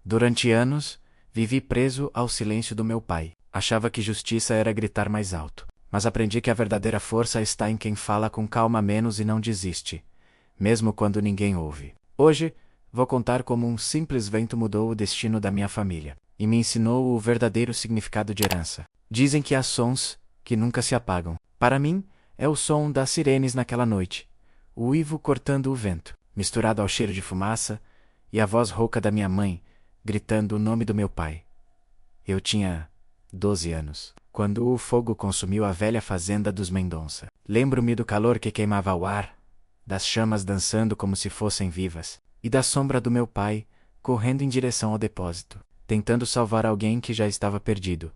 Durante anos, vivi preso ao silêncio do meu pai. Achava que justiça era gritar mais alto. Mas aprendi que a verdadeira força está em quem fala com calma menos e não desiste, mesmo quando ninguém ouve. Hoje, vou contar como um simples vento mudou o destino da minha família e me ensinou o verdadeiro significado de herança. Dizem que há sons que nunca se apagam. Para mim, é o som das sirenes naquela noite, o uivo cortando o vento, misturado ao cheiro de fumaça, e a voz rouca da minha mãe, gritando o nome do meu pai. Eu tinha 12 anos, quando o fogo consumiu a velha fazenda dos Mendonça. Lembro-me do calor que queimava o ar, das chamas dançando como se fossem vivas, e da sombra do meu pai, correndo em direção ao depósito, tentando salvar alguém que já estava perdido.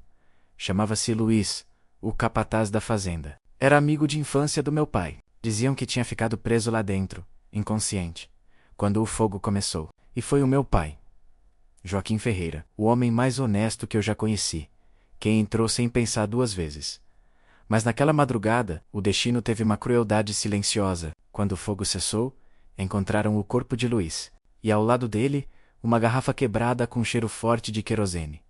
Chamava-se Luiz, o capataz da fazenda. Era amigo de infância do meu pai. Diziam que tinha ficado preso lá dentro, inconsciente, quando o fogo começou. E foi o meu pai, Joaquim Ferreira, o homem mais honesto que eu já conheci, quem entrou sem pensar duas vezes. Mas naquela madrugada, o destino teve uma crueldade silenciosa. Quando o fogo cessou, encontraram o corpo de Luiz, e ao lado dele, uma garrafa quebrada com cheiro forte de querosene.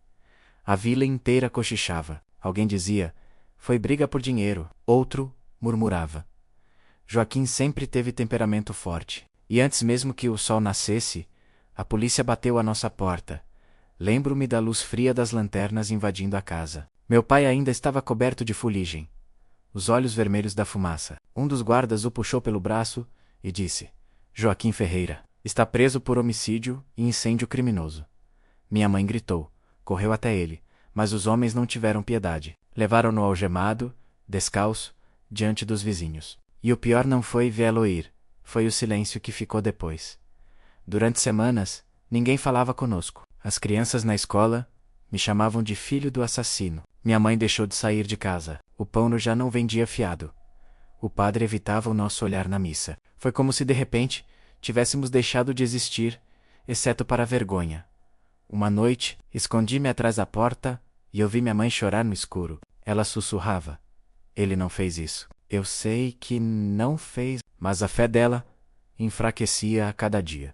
A vila inteira cochichava. Alguém dizia: foi briga por dinheiro. Outro murmurava. Joaquim sempre teve temperamento forte, e antes mesmo que o sol nascesse, a polícia bateu à nossa porta. Lembro-me da luz fria das lanternas invadindo a casa. Meu pai ainda estava coberto de fuligem, os olhos vermelhos da fumaça. Um dos guardas o puxou pelo braço e disse: Joaquim Ferreira está preso por homicídio e incêndio criminoso. Minha mãe gritou, correu até ele, mas os homens não tiveram piedade. Levaram-no algemado, descalço, diante dos vizinhos. E o pior não foi vê-lo ir, foi o silêncio que ficou depois. Durante semanas, ninguém falava conosco. As crianças na escola me chamavam de filho do assassino. Minha mãe deixou de sair de casa. O pão já não vendia fiado. O padre evitava o nosso olhar na missa. Foi como se de repente tivéssemos deixado de existir, exceto para a vergonha. Uma noite, escondi-me atrás da porta e ouvi minha mãe chorar no escuro. Ela sussurrava: ele não fez isso. Eu sei que não fez, mas a fé dela enfraquecia a cada dia.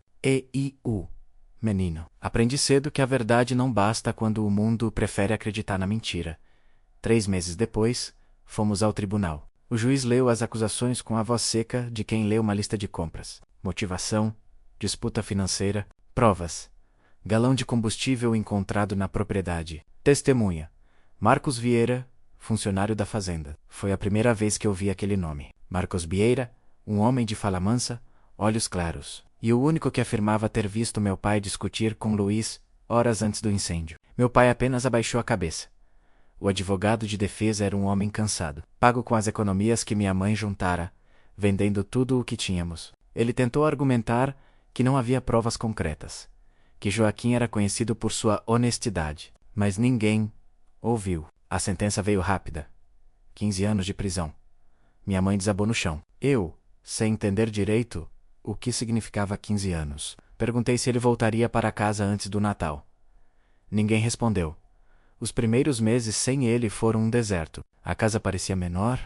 Menino. Aprendi cedo que a verdade não basta quando o mundo prefere acreditar na mentira. 3 meses depois, fomos ao tribunal. O juiz leu as acusações com a voz seca de quem lê uma lista de compras. Motivação, disputa financeira, provas. Galão de combustível encontrado na propriedade. Testemunha: Marcos Vieira, funcionário da fazenda. Foi a primeira vez que ouvi aquele nome. Marcos Vieira, um homem de fala mansa, olhos claros, e o único que afirmava ter visto meu pai discutir com Luiz horas antes do incêndio. Meu pai apenas abaixou a cabeça. O advogado de defesa era um homem cansado, pago com as economias que minha mãe juntara, vendendo tudo o que tínhamos. Ele tentou argumentar que não havia provas concretas, que Joaquim era conhecido por sua honestidade, mas ninguém ouviu. A sentença veio rápida. 15 anos de prisão. Minha mãe desabou no chão. Eu, sem entender direito o que significava 15 anos, perguntei se ele voltaria para casa antes do Natal. Ninguém respondeu. Os primeiros meses sem ele foram um deserto. A casa parecia menor,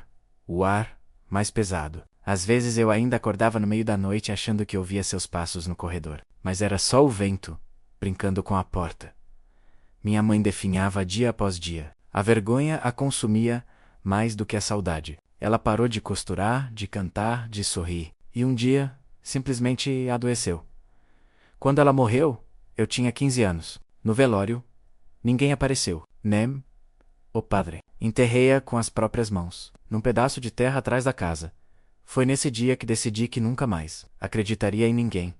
o ar mais pesado. Às vezes eu ainda acordava no meio da noite achando que ouvia seus passos no corredor, mas era só o vento, brincando com a porta. Minha mãe definhava dia após dia. A vergonha a consumia mais do que a saudade. Ela parou de costurar, de cantar, de sorrir. E um dia, simplesmente adoeceu. Quando ela morreu, eu tinha 15 anos. No velório, ninguém apareceu. Nem o padre. Enterrei-a com as próprias mãos, num pedaço de terra atrás da casa. Foi nesse dia que decidi que nunca mais acreditaria em ninguém.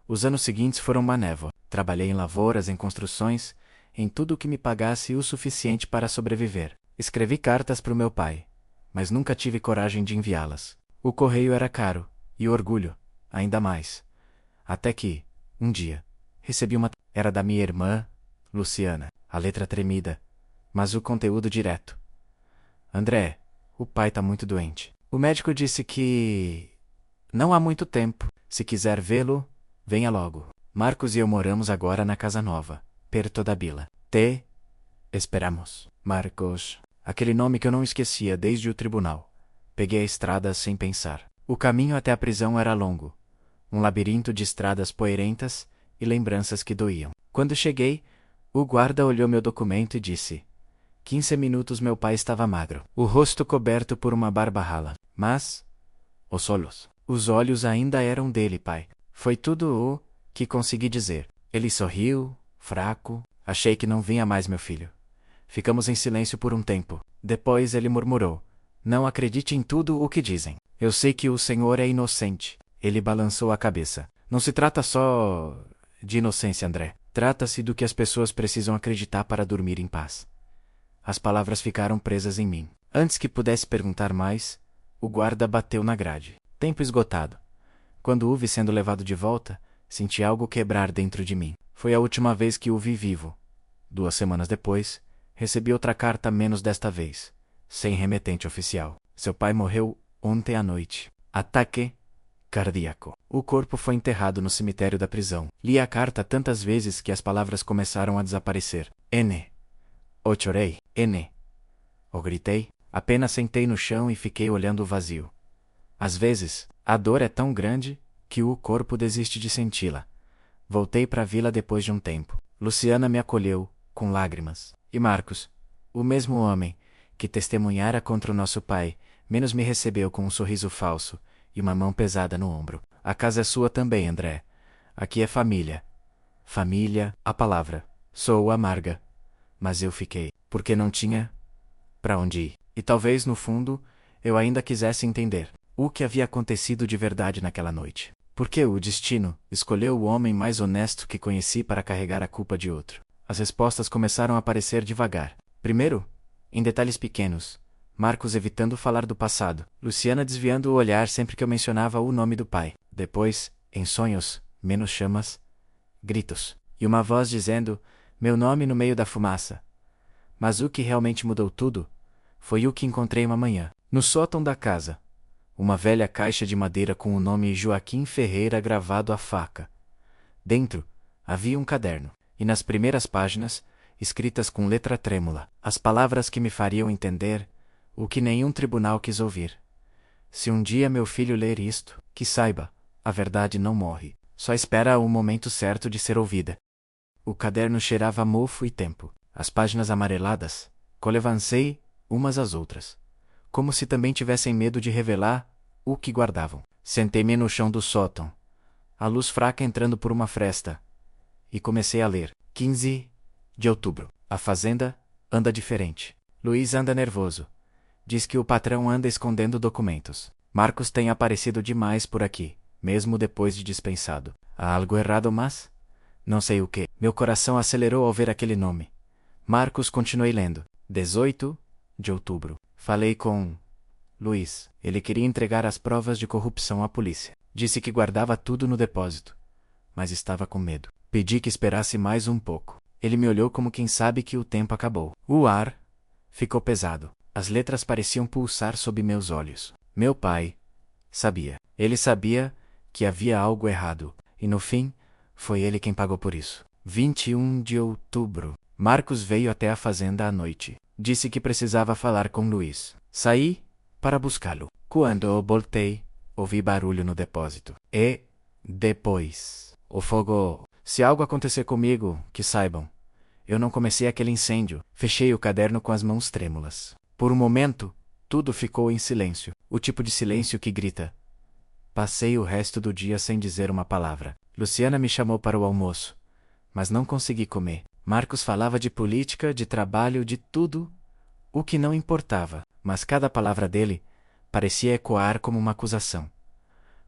Os anos seguintes foram uma névoa. Trabalhei em lavouras, em construções, em tudo o que me pagasse o suficiente para sobreviver. Escrevi cartas para o meu pai, mas nunca tive coragem de enviá-las. O correio era caro, e o orgulho, ainda mais. Até que, um dia, recebi uma... Era da minha irmã, Luciana. A letra tremida, mas o conteúdo direto. André, o pai tá muito doente. O médico disse que... não há muito tempo. Se quiser vê-lo, venha logo. Marcos e eu moramos agora na casa nova, perto da vila. Te esperamos. Marcos. Aquele nome que eu não esquecia desde o tribunal. Peguei a estrada sem pensar. O caminho até a prisão era longo. Um labirinto de estradas poeirentas e lembranças que doíam. Quando cheguei, o guarda olhou meu documento e disse: 15 minutos meu pai estava magro, o rosto coberto por uma barba rala. Mas os olhos ainda eram dele, pai. Foi tudo o que consegui dizer. Ele sorriu, fraco. Achei que não vinha mais, meu filho. Ficamos em silêncio por um tempo. Depois ele murmurou: não acredite em tudo o que dizem. Eu sei que o senhor é inocente. Ele balançou a cabeça. Não se trata só de inocência, André. Trata-se do que as pessoas precisam acreditar para dormir em paz. As palavras ficaram presas em mim. Antes que pudesse perguntar mais, o guarda bateu na grade. Tempo esgotado. Quando o vi sendo levado de volta, senti algo quebrar dentro de mim. Foi a última vez que o vi vivo. 2 semanas depois, recebi outra carta, menos desta vez, sem remetente oficial. Seu pai morreu ontem à noite. Ataque cardíaco. O corpo foi enterrado no cemitério da prisão. Li a carta tantas vezes que as palavras começaram a desaparecer. O chorei. O gritei. Apenas sentei no chão e fiquei olhando o vazio. Às vezes, a dor é tão grande que o corpo desiste de senti-la. Voltei para a vila depois de um tempo. Luciana me acolheu, com lágrimas. E Marcos, o mesmo homem que testemunhara contra o nosso pai, menos me recebeu com um sorriso falso e uma mão pesada no ombro. A casa é sua também, André. Aqui é família. Família, a palavra. Sou amarga. Mas eu fiquei, porque não tinha para onde ir. E talvez, no fundo, eu ainda quisesse entender o que havia acontecido de verdade naquela noite. Porque o destino escolheu o homem mais honesto que conheci para carregar a culpa de outro. As respostas começaram a aparecer devagar. Primeiro, em detalhes pequenos. Marcos evitando falar do passado. Luciana desviando o olhar sempre que eu mencionava o nome do pai. Depois, em sonhos, menos chamas, gritos. E uma voz dizendo meu nome no meio da fumaça. Mas o que realmente mudou tudo foi o que encontrei uma manhã, no sótão da casa. Uma velha caixa de madeira com o nome Joaquim Ferreira gravado à faca. Dentro, havia um caderno, e nas primeiras páginas, escritas com letra trêmula, as palavras que me fariam entender o que nenhum tribunal quis ouvir. Se um dia meu filho ler isto, que saiba, a verdade não morre, só espera o momento certo de ser ouvida. O caderno cheirava a mofo e tempo. As páginas amareladas, colevancei umas às outras, como se também tivessem medo de revelar o que guardavam. Sentei-me no chão do sótão, a luz fraca entrando por uma fresta, e comecei a ler. 15 de outubro. A fazenda anda diferente. Luiz anda nervoso. Diz que o patrão anda escondendo documentos. Marcos tem aparecido demais por aqui, mesmo depois de dispensado. Há algo errado, mas não sei o que. Meu coração acelerou ao ver aquele nome. Marcos, continuei lendo. 18 de outubro. Falei com Luiz. Ele queria entregar as provas de corrupção à polícia. Disse que guardava tudo no depósito, mas estava com medo. Pedi que esperasse mais um pouco. Ele me olhou como quem sabe que o tempo acabou. O ar ficou pesado. As letras pareciam pulsar sob meus olhos. Meu pai sabia. Ele sabia que havia algo errado. E no fim, foi ele quem pagou por isso. 21 de outubro. Marcos veio até a fazenda à noite. Disse que precisava falar com Luiz. Saí para buscá-lo. Quando eu voltei, ouvi barulho no depósito. E depois, o fogo. Se algo acontecer comigo, que saibam. Eu não comecei aquele incêndio. Fechei o caderno com as mãos trêmulas. Por um momento, tudo ficou em silêncio. O tipo de silêncio que grita. Passei o resto do dia sem dizer uma palavra. Luciana me chamou para o almoço, mas não consegui comer. Marcos falava de política, de trabalho, de tudo, o que não importava, mas cada palavra dele parecia ecoar como uma acusação.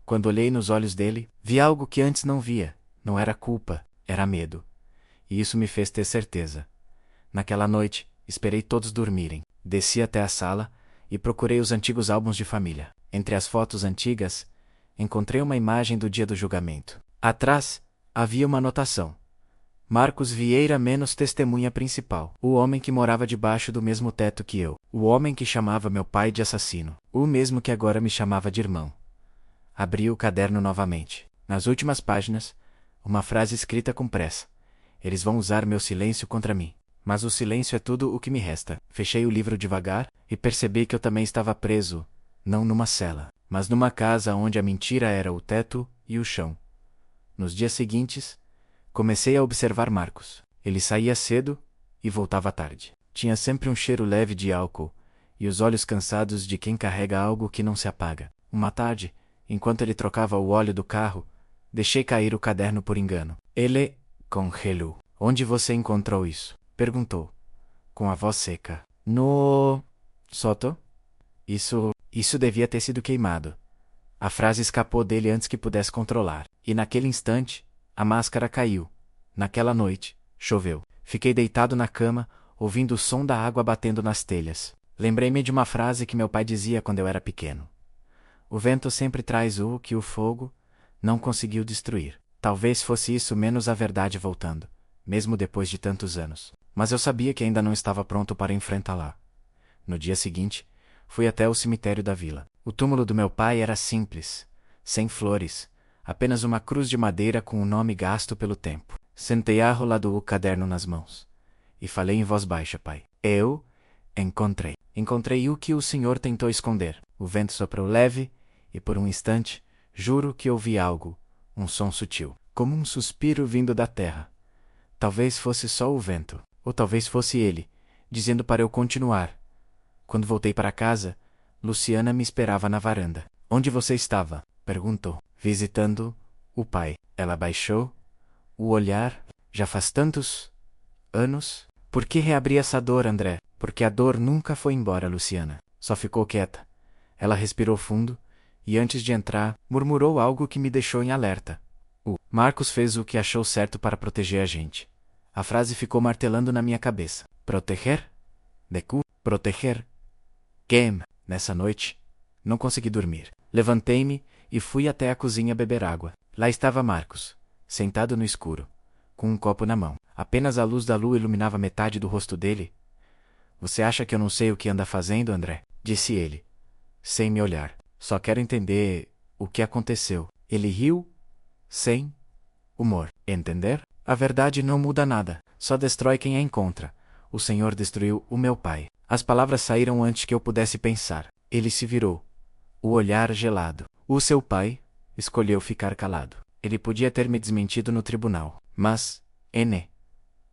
Quando olhei nos olhos dele, vi algo que antes não via. Não era culpa, era medo. E isso me fez ter certeza. Naquela noite, esperei todos dormirem. Desci até a sala e procurei os antigos álbuns de família. Entre as fotos antigas, encontrei uma imagem do dia do julgamento. Atrás, havia uma anotação. Marcos Vieira menos testemunha principal. O homem que morava debaixo do mesmo teto que eu. O homem que chamava meu pai de assassino. O mesmo que agora me chamava de irmão. Abri o caderno novamente. Nas últimas páginas, uma frase escrita com pressa. Eles vão usar meu silêncio contra mim. Mas o silêncio é tudo o que me resta. Fechei o livro devagar e percebi que eu também estava preso, não numa cela, mas numa casa onde a mentira era o teto e o chão. Nos dias seguintes, Comecei a observar Marcos. Ele saía cedo e voltava tarde. Tinha sempre um cheiro leve de álcool e os olhos cansados de quem carrega algo que não se apaga. Uma tarde, enquanto ele trocava o óleo do carro, deixei cair o caderno por engano. Ele congelou. Onde você encontrou isso? Perguntou, com a voz seca. No sótão? Isso devia ter sido queimado. A frase escapou dele antes que pudesse controlar. E naquele instante, a máscara caiu. Naquela noite, choveu. Fiquei deitado na cama, ouvindo o som da água batendo nas telhas. Lembrei-me de uma frase que meu pai dizia quando eu era pequeno. O vento sempre traz o que o fogo não conseguiu destruir. Talvez fosse isso menos a verdade voltando, mesmo depois de tantos anos. Mas eu sabia que ainda não estava pronto para enfrentá-la. No dia seguinte, fui até o cemitério da vila. O túmulo do meu pai era simples, sem flores, apenas uma cruz de madeira com o nome gasto pelo tempo. Sentei arrolado o caderno nas mãos e falei em voz baixa, pai. Eu encontrei o que o senhor tentou esconder. O vento soprou leve e por um instante, juro que ouvi algo, um som sutil, como um suspiro vindo da terra. Talvez fosse só o vento, ou talvez fosse ele, dizendo para eu continuar. Quando voltei para casa, Luciana me esperava na varanda. Onde você estava? Perguntou. Visitando o pai. Ela baixou o olhar. Já faz tantos anos? Por que reabri essa dor, André? Porque a dor nunca foi embora, Luciana. Só ficou quieta. Ela respirou fundo e, antes de entrar, murmurou algo que me deixou em alerta. O Marcos fez o que achou certo para proteger a gente. A frase ficou martelando na minha cabeça. Proteger? Proteger? Quem? Nessa noite, não consegui dormir. Levantei-me e fui até a cozinha beber água. Lá estava Marcos, sentado no escuro, com um copo na mão. Apenas a luz da lua iluminava metade do rosto dele. Você acha que eu não sei o que anda fazendo, André? Disse ele, sem me olhar. Só quero entender o que aconteceu. Ele riu, sem humor. Entender? A verdade não muda nada, só destrói quem a encontra. O Senhor destruiu o meu pai. As palavras saíram antes que eu pudesse pensar. Ele se virou, o olhar gelado. O seu pai escolheu ficar calado. Ele podia ter me desmentido no tribunal, mas N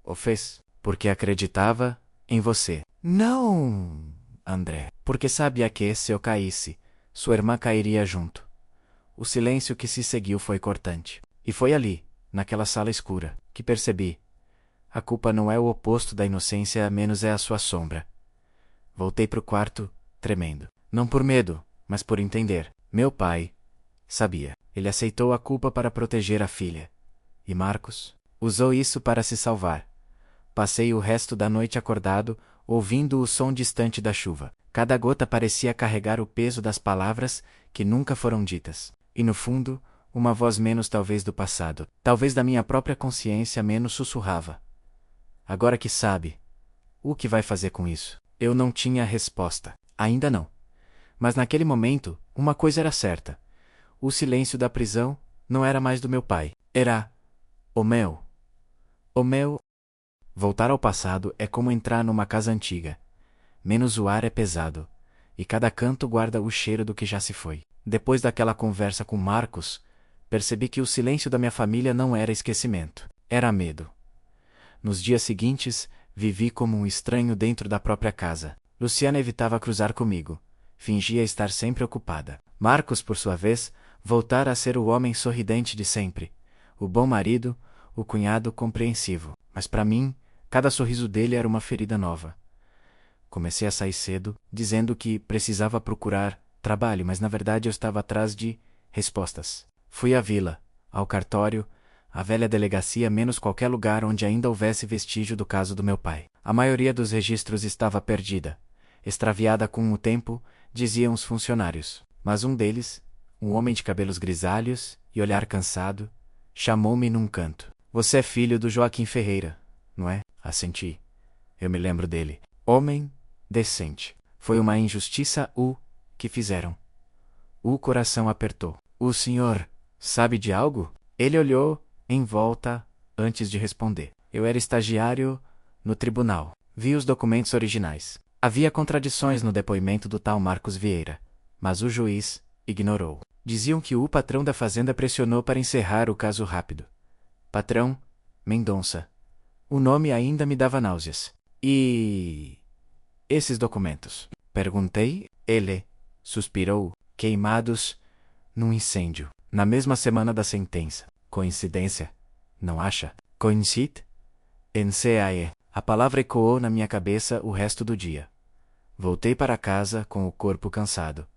o fez porque acreditava em você. Não, André, porque sabia que se eu caísse, sua irmã cairia junto. O silêncio que se seguiu foi cortante. E foi ali, naquela sala escura, que percebi. A culpa não é o oposto da inocência, a menos é a sua sombra. Voltei para o quarto, tremendo. Não por medo, mas por entender. Meu pai sabia. Ele aceitou a culpa para proteger a filha. E Marcos usou isso para se salvar. Passei o resto da noite acordado, ouvindo o som distante da chuva. Cada gota parecia carregar o peso das palavras que nunca foram ditas. E no fundo, uma voz menos talvez do passado, talvez da minha própria consciência menos sussurrava. Agora que sabe, o que vai fazer com isso? Eu não tinha resposta. Ainda não. Mas naquele momento, uma coisa era certa. O silêncio da prisão não era mais do meu pai. Era o meu. O meu. Voltar ao passado é como entrar numa casa antiga. Menos o ar é pesado, e cada canto guarda o cheiro do que já se foi. Depois daquela conversa com Marcos, percebi que o silêncio da minha família não era esquecimento. Era medo. Nos dias seguintes, vivi como um estranho dentro da própria casa. Luciana evitava cruzar comigo. Fingia estar sempre ocupada. Marcos, por sua vez, voltara a ser o homem sorridente de sempre. O bom marido, o cunhado compreensivo. Mas para mim, cada sorriso dele era uma ferida nova. Comecei a sair cedo, dizendo que precisava procurar trabalho, mas na verdade eu estava atrás de respostas. Fui à vila, ao cartório, à velha delegacia, menos qualquer lugar onde ainda houvesse vestígio do caso do meu pai. A maioria dos registros estava perdida, extraviada com o tempo, diziam os funcionários. Mas um deles, um homem de cabelos grisalhos e olhar cansado, chamou-me num canto. Você é filho do Joaquim Ferreira, não é? Assenti. Eu me lembro dele. Homem decente. Foi uma injustiça o que fizeram. O coração apertou. O senhor sabe de algo? Ele olhou em volta antes de responder. Eu era estagiário no tribunal. Vi os documentos originais. Havia contradições no depoimento do tal Marcos Vieira, mas o juiz ignorou. Diziam que o patrão da fazenda pressionou para encerrar o caso rápido. Patrão, Mendonça. O nome ainda me dava náuseas. E... esses documentos? Perguntei. Ele suspirou. Queimados num incêndio. Na mesma semana da sentença. Coincidência? Não acha? Coincide? NCAE. A palavra ecoou na minha cabeça o resto do dia. Voltei para casa com o corpo cansado,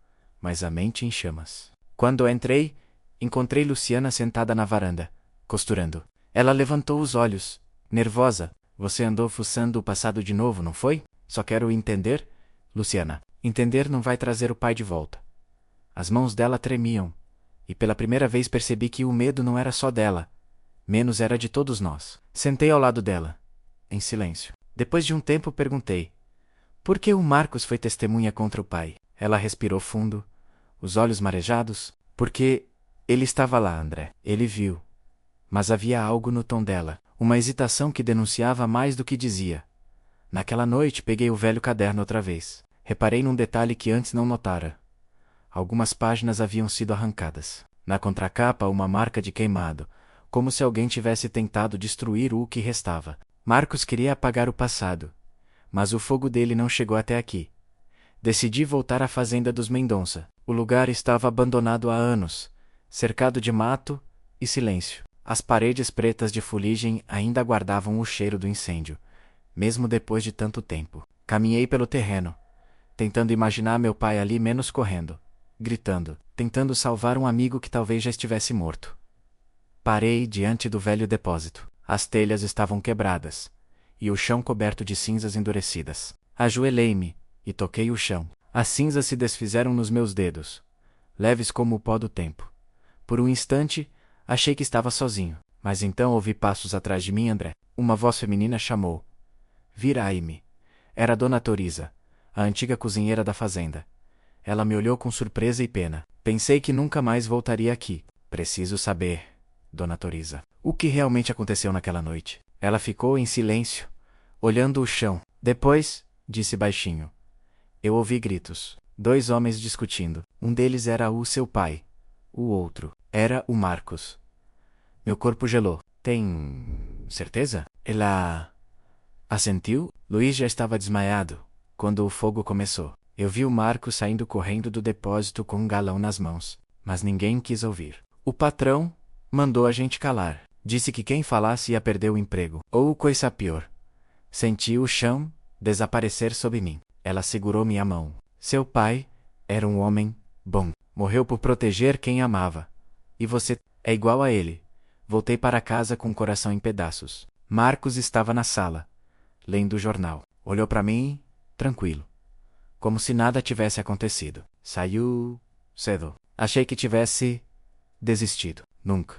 mas a mente em chamas. Quando entrei, encontrei Luciana sentada na varanda, costurando. Ela levantou os olhos, nervosa. Você andou fuçando o passado de novo, não foi? Só quero entender, Luciana. Entender não vai trazer o pai de volta. As mãos dela tremiam, e pela primeira vez percebi que o medo não era só dela, menos era de todos nós. Sentei ao lado dela, em silêncio. Depois de um tempo perguntei: por que o Marcos foi testemunha contra o pai? Ela respirou fundo, os olhos marejados. Porque ele estava lá, André. Ele viu. Mas havia algo no tom dela, uma hesitação que denunciava mais do que dizia. Naquela noite peguei o velho caderno outra vez. Reparei num detalhe que antes não notara. Algumas páginas haviam sido arrancadas. Na contracapa, uma marca de queimado, como se alguém tivesse tentado destruir o que restava. Marcos queria apagar o passado, mas o fogo dele não chegou até aqui. Decidi voltar à fazenda dos Mendonça. O lugar estava abandonado há anos, cercado de mato e silêncio. As paredes pretas de fuligem ainda guardavam o cheiro do incêndio, mesmo depois de tanto tempo. Caminhei pelo terreno, tentando imaginar meu pai ali menos correndo, gritando, tentando salvar um amigo que talvez já estivesse morto. Parei diante do velho depósito. As telhas estavam quebradas, e o chão coberto de cinzas endurecidas. Ajoelhei-me e toquei o chão. As cinzas se desfizeram nos meus dedos, leves como o pó do tempo. Por um instante, achei que estava sozinho, mas então ouvi passos atrás de mim, André. Uma voz feminina chamou. Virai-me. Era Dona Toriza, a antiga cozinheira da fazenda. Ela me olhou com surpresa e pena. Pensei que nunca mais voltaria aqui. Preciso saber, Dona Toriza, o que realmente aconteceu naquela noite. Ela ficou em silêncio, olhando o chão. Depois, disse baixinho. Eu ouvi gritos. 2 homens discutindo. Um deles era o seu pai. O outro era o Marcos. Meu corpo gelou. Tem certeza? Ela assentiu. Luiz já estava desmaiado quando o fogo começou. Eu vi o Marcos saindo correndo do depósito com um galão nas mãos, mas ninguém quis ouvir. O patrão mandou a gente calar. Disse que quem falasse ia perder o emprego, ou coisa pior. Senti o chão desaparecer sob mim. Ela segurou minha mão. Seu pai era um homem bom. Morreu por proteger quem amava. E você é igual a ele. Voltei para casa com o coração em pedaços. Marcos estava na sala, lendo o jornal. Olhou para mim, tranquilo, como se nada tivesse acontecido. Saiu cedo. Achei que tivesse desistido. Nunca.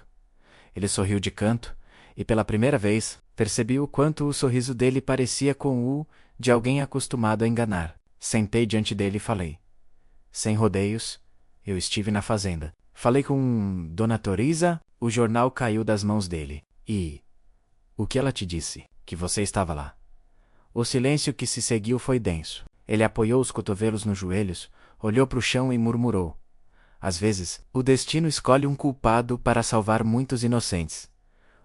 Ele sorriu de canto, e pela primeira vez, percebi o quanto o sorriso dele parecia com o de alguém acostumado a enganar. Sentei diante dele e falei. Sem rodeios, eu estive na fazenda. Falei com Dona Toriza, o jornal caiu das mãos dele. E... o que ela te disse? Que você estava lá. O silêncio que se seguiu foi denso. Ele apoiou os cotovelos nos joelhos, olhou para o chão e murmurou. Às vezes, o destino escolhe um culpado para salvar muitos inocentes.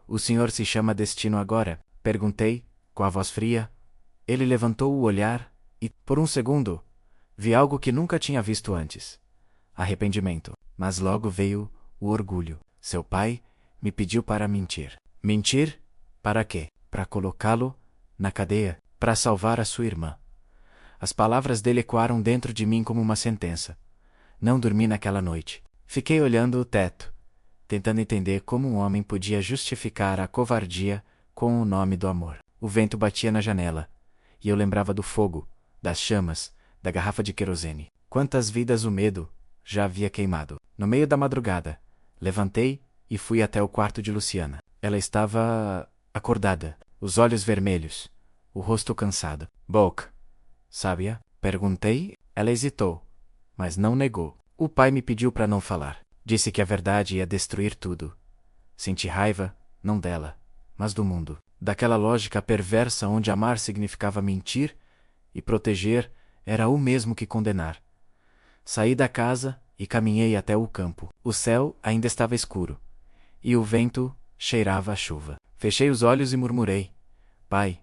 O senhor se chama Destino agora? Perguntei, com a voz fria. Ele levantou o olhar e, por um segundo, vi algo que nunca tinha visto antes. Arrependimento. Mas logo veio o orgulho. Seu pai me pediu para mentir. Mentir? Para quê? Para colocá-lo na cadeia, para salvar a sua irmã. As palavras dele ecoaram dentro de mim como uma sentença. Não dormi naquela noite. Fiquei olhando o teto, tentando entender como um homem podia justificar a covardia com o nome do amor. O vento batia na janela, e eu lembrava do fogo, das chamas, da garrafa de querosene. Quantas vidas o medo já havia queimado. No meio da madrugada, levantei e fui até o quarto de Luciana. Ela estava acordada, os olhos vermelhos, o rosto cansado. Boca, sabia? Perguntei. Ela hesitou, mas não negou. O pai me pediu para não falar. Disse que a verdade ia destruir tudo. Senti raiva, não dela, mas do mundo. Daquela lógica perversa onde amar significava mentir e proteger era o mesmo que condenar. Saí da casa e caminhei até o campo. O céu ainda estava escuro, e o vento cheirava a chuva. Fechei os olhos e murmurei: Pai,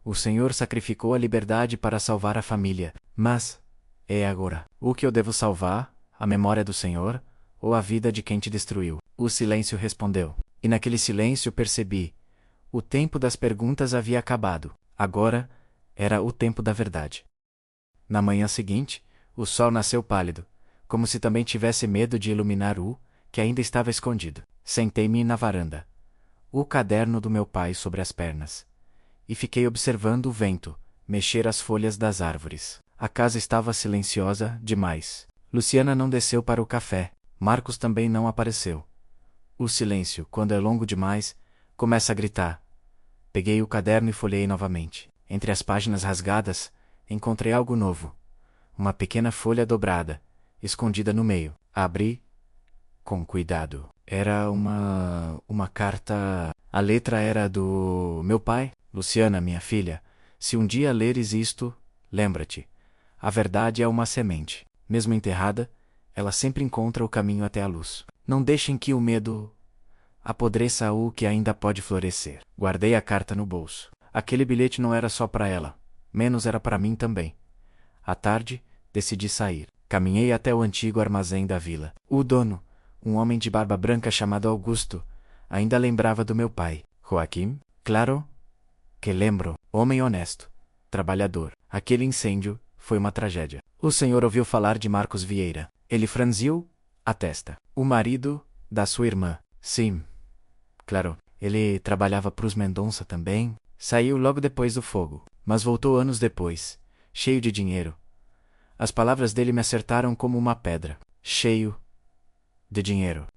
o Senhor sacrificou a liberdade para salvar a família, mas, é agora, o que eu devo salvar? A memória do Senhor, ou a vida de quem te destruiu? O silêncio respondeu. E naquele silêncio percebi: o tempo das perguntas havia acabado. Agora, era o tempo da verdade. Na manhã seguinte, o sol nasceu pálido, como se também tivesse medo de iluminar o que ainda estava escondido. Sentei-me na varanda, o caderno do meu pai sobre as pernas, e fiquei observando o vento mexer as folhas das árvores. A casa estava silenciosa demais. Luciana não desceu para o café. Marcos também não apareceu. O silêncio, quando é longo demais, começa a gritar. Peguei o caderno e folheei novamente. Entre as páginas rasgadas, encontrei algo novo. Uma pequena folha dobrada, escondida no meio. Abri com cuidado. Era uma carta. A letra era do meu pai. Luciana, minha filha, se um dia leres isto, lembra-te. A verdade é uma semente. Mesmo enterrada, ela sempre encontra o caminho até a luz. Não deixem que o medo apodreça o que ainda pode florescer. Guardei a carta no bolso. Aquele bilhete não era só para ela, menos era para mim também. À tarde, decidi sair. Caminhei até o antigo armazém da vila. O dono, um homem de barba branca chamado Augusto, ainda lembrava do meu pai. Joaquim? Claro que lembro. Homem honesto, trabalhador. Aquele incêndio foi uma tragédia. O senhor ouviu falar de Marcos Vieira. Ele franziu a testa. O marido da sua irmã. Sim. Claro, ele trabalhava para os Mendonça também. Saiu logo depois do fogo, mas voltou anos depois, cheio de dinheiro. As palavras dele me acertaram como uma pedra. Cheio de dinheiro.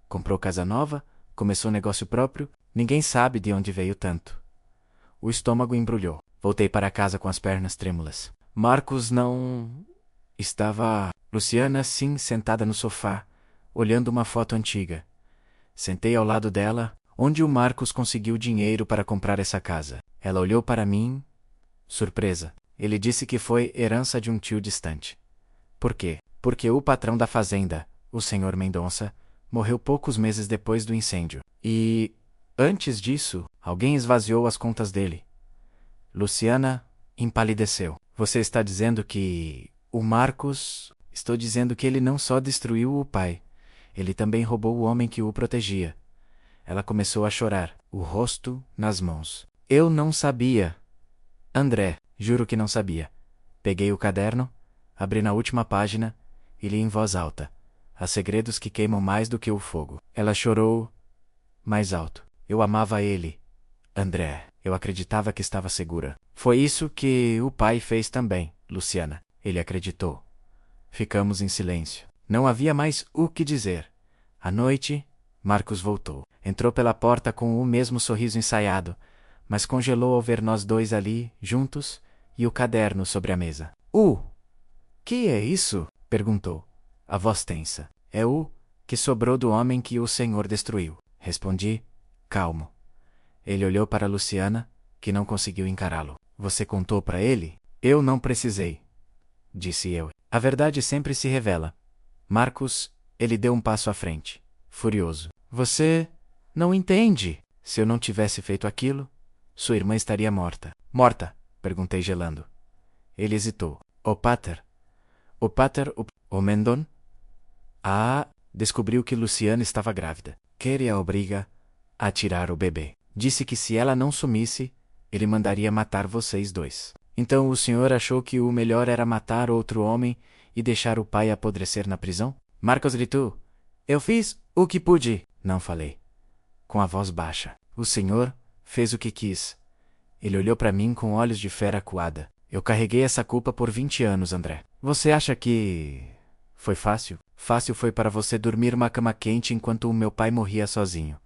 Comprou casa nova, começou negócio próprio, ninguém sabe de onde veio tanto. O estômago embrulhou. Voltei para casa com as pernas trêmulas. Marcos não estava. Luciana, sim, sentada no sofá, olhando uma foto antiga. Sentei ao lado dela, onde o Marcos conseguiu dinheiro para comprar essa casa. Ela olhou para mim, surpresa. Ele disse que foi herança de um tio distante. Por quê? Porque o patrão da fazenda, o senhor Mendonça, morreu poucos meses depois do incêndio. E, antes disso, alguém esvaziou as contas dele. Luciana empalideceu. Você está dizendo que o Marcos... Estou dizendo que ele não só destruiu o pai, ele também roubou o homem que o protegia. Ela começou a chorar, o rosto nas mãos. Eu não sabia. André, juro que não sabia. Peguei o caderno, abri na última página e li em voz alta. Há segredos que queimam mais do que o fogo. Ela chorou mais alto. Eu amava ele, André. Eu acreditava que estava segura. Foi isso que o pai fez também, Luciana. Ele acreditou. Ficamos em silêncio. Não havia mais o que dizer. À noite, Marcos voltou. Entrou pela porta com o mesmo sorriso ensaiado, mas congelou ao ver nós dois ali, juntos, e o caderno sobre a mesa. Que é isso? Perguntou. A voz tensa. É o que sobrou do homem que o Senhor destruiu. Respondi, calmo. Ele olhou para Luciana, que não conseguiu encará-lo. Você contou para ele? Eu não precisei, disse eu. A verdade sempre se revela. Marcos, ele deu um passo à frente, furioso. Você não entende. Se eu não tivesse feito aquilo, sua irmã estaria morta. Morta? Perguntei gelando. Ele hesitou. O pater, o Mendon? Descobriu que Luciana estava grávida. Queria a obriga a tirar o bebê. Disse que se ela não sumisse, ele mandaria matar vocês dois. Então o senhor achou que o melhor era matar outro homem e deixar o pai apodrecer na prisão? Marcos gritou. Eu fiz o que pude. Não falei. Com a voz baixa. O senhor fez o que quis. Ele olhou para mim com olhos de fera acuada. Eu carreguei essa culpa por 20 anos, André. Você acha que... foi fácil? Fácil foi para você dormir uma cama quente enquanto o meu pai morria sozinho.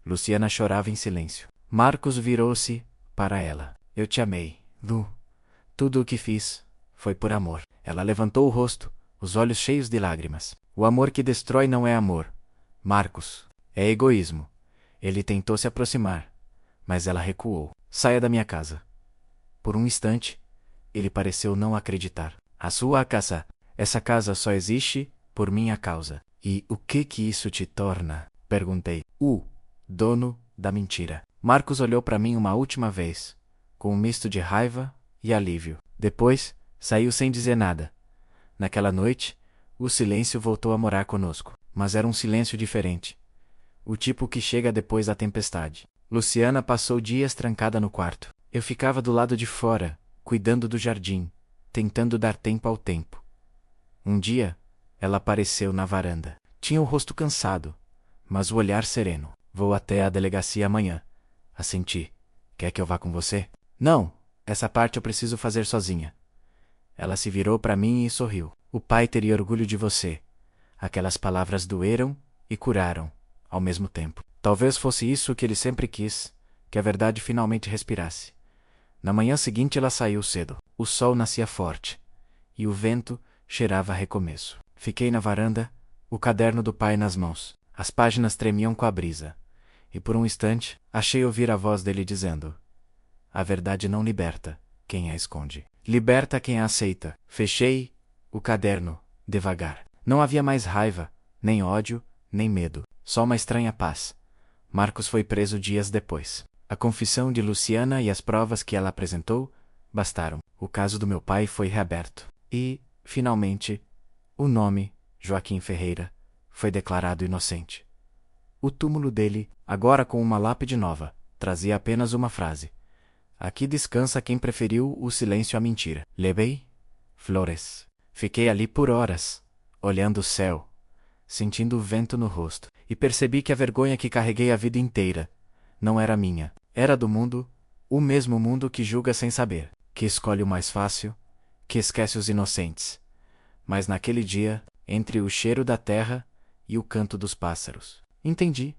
Luciana chorava em silêncio. Marcos virou-se para ela. Eu te amei, Lu. Tudo o que fiz foi por amor. Ela levantou o rosto, os olhos cheios de lágrimas. O amor que destrói não é amor, Marcos. É egoísmo. Ele tentou se aproximar, mas ela recuou. Saia da minha casa. Por um instante, ele pareceu não acreditar. A sua casa. Essa casa só existe por minha causa. E o que isso te torna? Perguntei. dono da mentira. Marcos olhou para mim uma última vez, com um misto de raiva e alívio. Depois, saiu sem dizer nada. Naquela noite, o silêncio voltou a morar conosco, mas era um silêncio diferente. O tipo que chega depois da tempestade. Luciana passou dias trancada no quarto. Eu ficava do lado de fora, cuidando do jardim, tentando dar tempo ao tempo. Um dia, ela apareceu na varanda. Tinha o rosto cansado, mas o olhar sereno. Vou até a delegacia amanhã. Assenti. Quer que eu vá com você? Não, essa parte eu preciso fazer sozinha. Ela se virou para mim e sorriu. O pai teria orgulho de você. Aquelas palavras doeram e curaram, ao mesmo tempo. Talvez fosse isso que ele sempre quis, que a verdade finalmente respirasse. Na manhã seguinte ela saiu cedo. O sol nascia forte, e o vento cheirava a recomeço. Fiquei na varanda, o caderno do pai nas mãos. As páginas tremiam com a brisa, e por um instante achei ouvir a voz dele dizendo: a verdade não liberta quem a esconde. Liberta quem a aceita. Fechei o caderno, devagar. Não havia mais raiva, nem ódio, nem medo. Só uma estranha paz. Marcos foi preso dias depois. A confissão de Luciana e as provas que ela apresentou bastaram. O caso do meu pai foi reaberto. E, finalmente, o nome, Joaquim Ferreira, foi declarado inocente. O túmulo dele, agora com uma lápide nova, trazia apenas uma frase: aqui descansa quem preferiu o silêncio à mentira. Levei flores. Fiquei ali por horas, olhando o céu, sentindo o vento no rosto, e percebi que a vergonha que carreguei a vida inteira não era minha, era do mundo, o mesmo mundo que julga sem saber, que escolhe o mais fácil, que esquece os inocentes. Mas naquele dia, entre o cheiro da terra e o canto dos pássaros, entendi.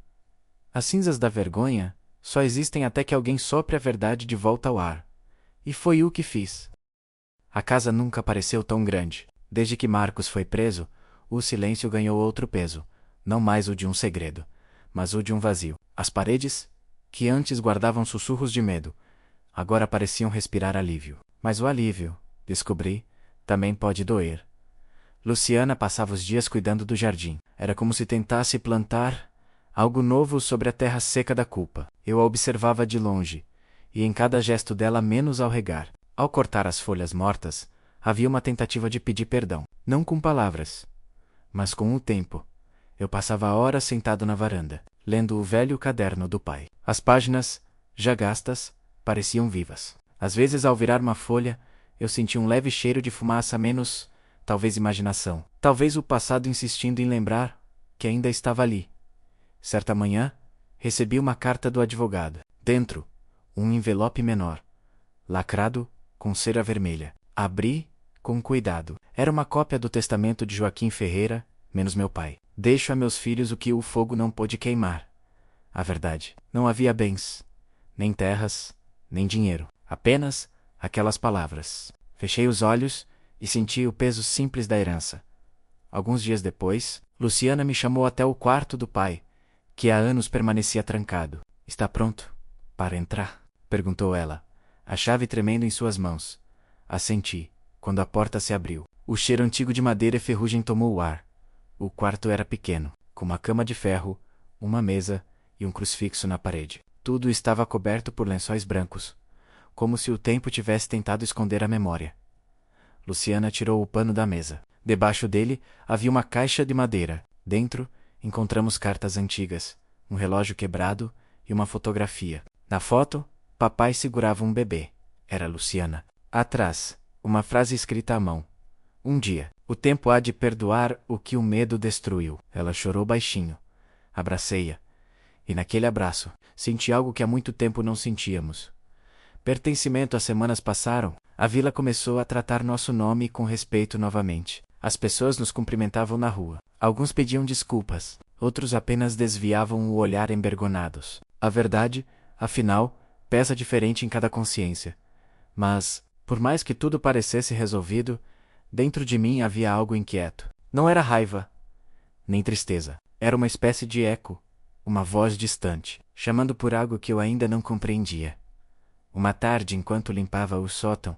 As cinzas da vergonha só existem até que alguém sopre a verdade de volta ao ar. E foi o que fiz. A casa nunca pareceu tão grande. Desde que Marcos foi preso, o silêncio ganhou outro peso, não mais o de um segredo, mas o de um vazio. As paredes, que antes guardavam sussurros de medo, agora pareciam respirar alívio. Mas o alívio, descobri, também pode doer. Luciana passava os dias cuidando do jardim. Era como se tentasse plantar algo novo sobre a terra seca da culpa. Eu a observava de longe, e em cada gesto dela menos ao regar. Ao cortar as folhas mortas, havia uma tentativa de pedir perdão. Não com palavras, mas com o tempo. Eu passava horas sentado na varanda, lendo o velho caderno do pai. As páginas, já gastas, pareciam vivas. Às vezes, ao virar uma folha, eu sentia um leve cheiro de fumaça, menos, talvez imaginação. Talvez o passado insistindo em lembrar que ainda estava ali. Certa manhã, recebi uma carta do advogado. Dentro, um envelope menor, lacrado com cera vermelha. Abri com cuidado. Era uma cópia do testamento de Joaquim Ferreira, menos meu pai. Deixo a meus filhos o que o fogo não pôde queimar. A verdade. Não havia bens, nem terras, nem dinheiro. Apenas aquelas palavras. Fechei os olhos e senti o peso simples da herança. Alguns dias depois, Luciana me chamou até o quarto do pai, que há anos permanecia trancado. Está pronto para entrar? Perguntou ela, a chave tremendo em suas mãos. Assenti, quando a porta se abriu. O cheiro antigo de madeira e ferrugem tomou o ar. O quarto era pequeno, com uma cama de ferro, uma mesa e um crucifixo na parede. Tudo estava coberto por lençóis brancos, como se o tempo tivesse tentado esconder a memória. Luciana tirou o pano da mesa. Debaixo dele havia uma caixa de madeira. Dentro, encontramos cartas antigas, um relógio quebrado e uma fotografia. Na foto, papai segurava um bebê. Era Luciana. Atrás, uma frase escrita à mão. Um dia, o tempo há de perdoar o que o medo destruiu. Ela chorou baixinho. Abracei-a. E naquele abraço, senti algo que há muito tempo não sentíamos. Pertencimento. As semanas passaram. A vila começou a tratar nosso nome com respeito novamente. As pessoas nos cumprimentavam na rua. Alguns pediam desculpas, outros apenas desviavam o olhar envergonhados. A verdade, afinal, pesa diferente em cada consciência. Mas, por mais que tudo parecesse resolvido, dentro de mim havia algo inquieto. Não era raiva, nem tristeza. Era uma espécie de eco, uma voz distante, chamando por algo que eu ainda não compreendia. Uma tarde, enquanto limpava o sótão,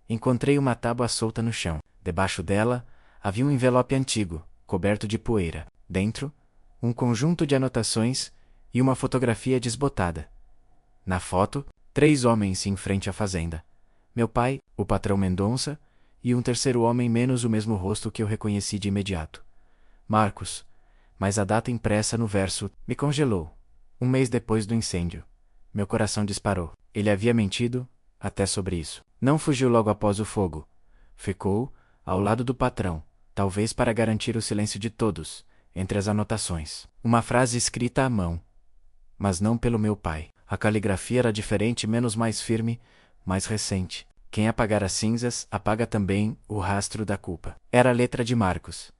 encontrei uma tábua solta no chão. Debaixo dela, havia um envelope antigo, coberto de poeira. Dentro, um conjunto de anotações e uma fotografia desbotada. Na foto, 3 homens em frente à fazenda. Meu pai, o patrão Mendonça, e um terceiro homem menos o mesmo rosto que eu reconheci de imediato. Marcos. Mas a data impressa no verso me congelou. 1 mês depois do incêndio. Meu coração disparou. Ele havia mentido, até sobre isso. Não fugiu logo após o fogo. Ficou, ao lado do patrão, talvez para garantir o silêncio de todos, entre as anotações. Uma frase escrita à mão. Mas não pelo meu pai. A caligrafia era diferente, menos mais firme, mais recente. Quem apagar as cinzas, apaga também o rastro da culpa. Era a letra de Marcos.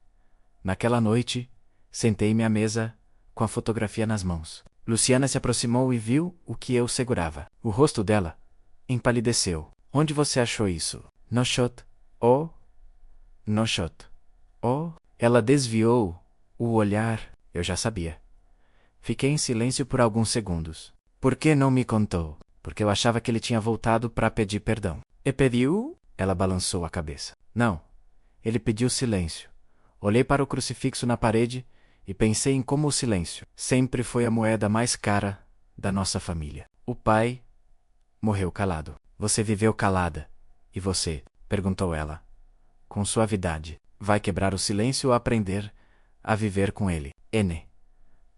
Naquela noite, sentei-me à mesa, com a fotografia nas mãos. Luciana se aproximou e viu o que eu segurava. O rosto dela empalideceu. Onde você achou isso? No shot. Oh? No shot. Oh? Ela desviou o olhar. Eu já sabia. Fiquei em silêncio por alguns segundos. Por que não me contou? Porque eu achava que ele tinha voltado para pedir perdão. E pediu? Ela balançou a cabeça. Não. Ele pediu silêncio. Olhei para o crucifixo na parede e pensei em como o silêncio sempre foi a moeda mais cara da nossa família. O pai morreu calado. Você viveu calada. E você? Perguntou ela. Com suavidade. Vai quebrar o silêncio ou aprender a viver com ele? N.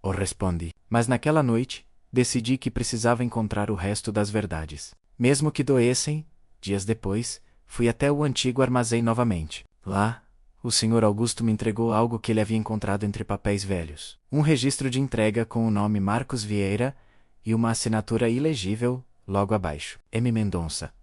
Eu respondi. Mas naquela noite, decidi que precisava encontrar o resto das verdades. Mesmo que doessem, dias depois, fui até o antigo armazém novamente. Lá, o Sr. Augusto me entregou algo que ele havia encontrado entre papéis velhos. Um registro de entrega com o nome Marcos Vieira e uma assinatura ilegível logo abaixo. M. Mendonça.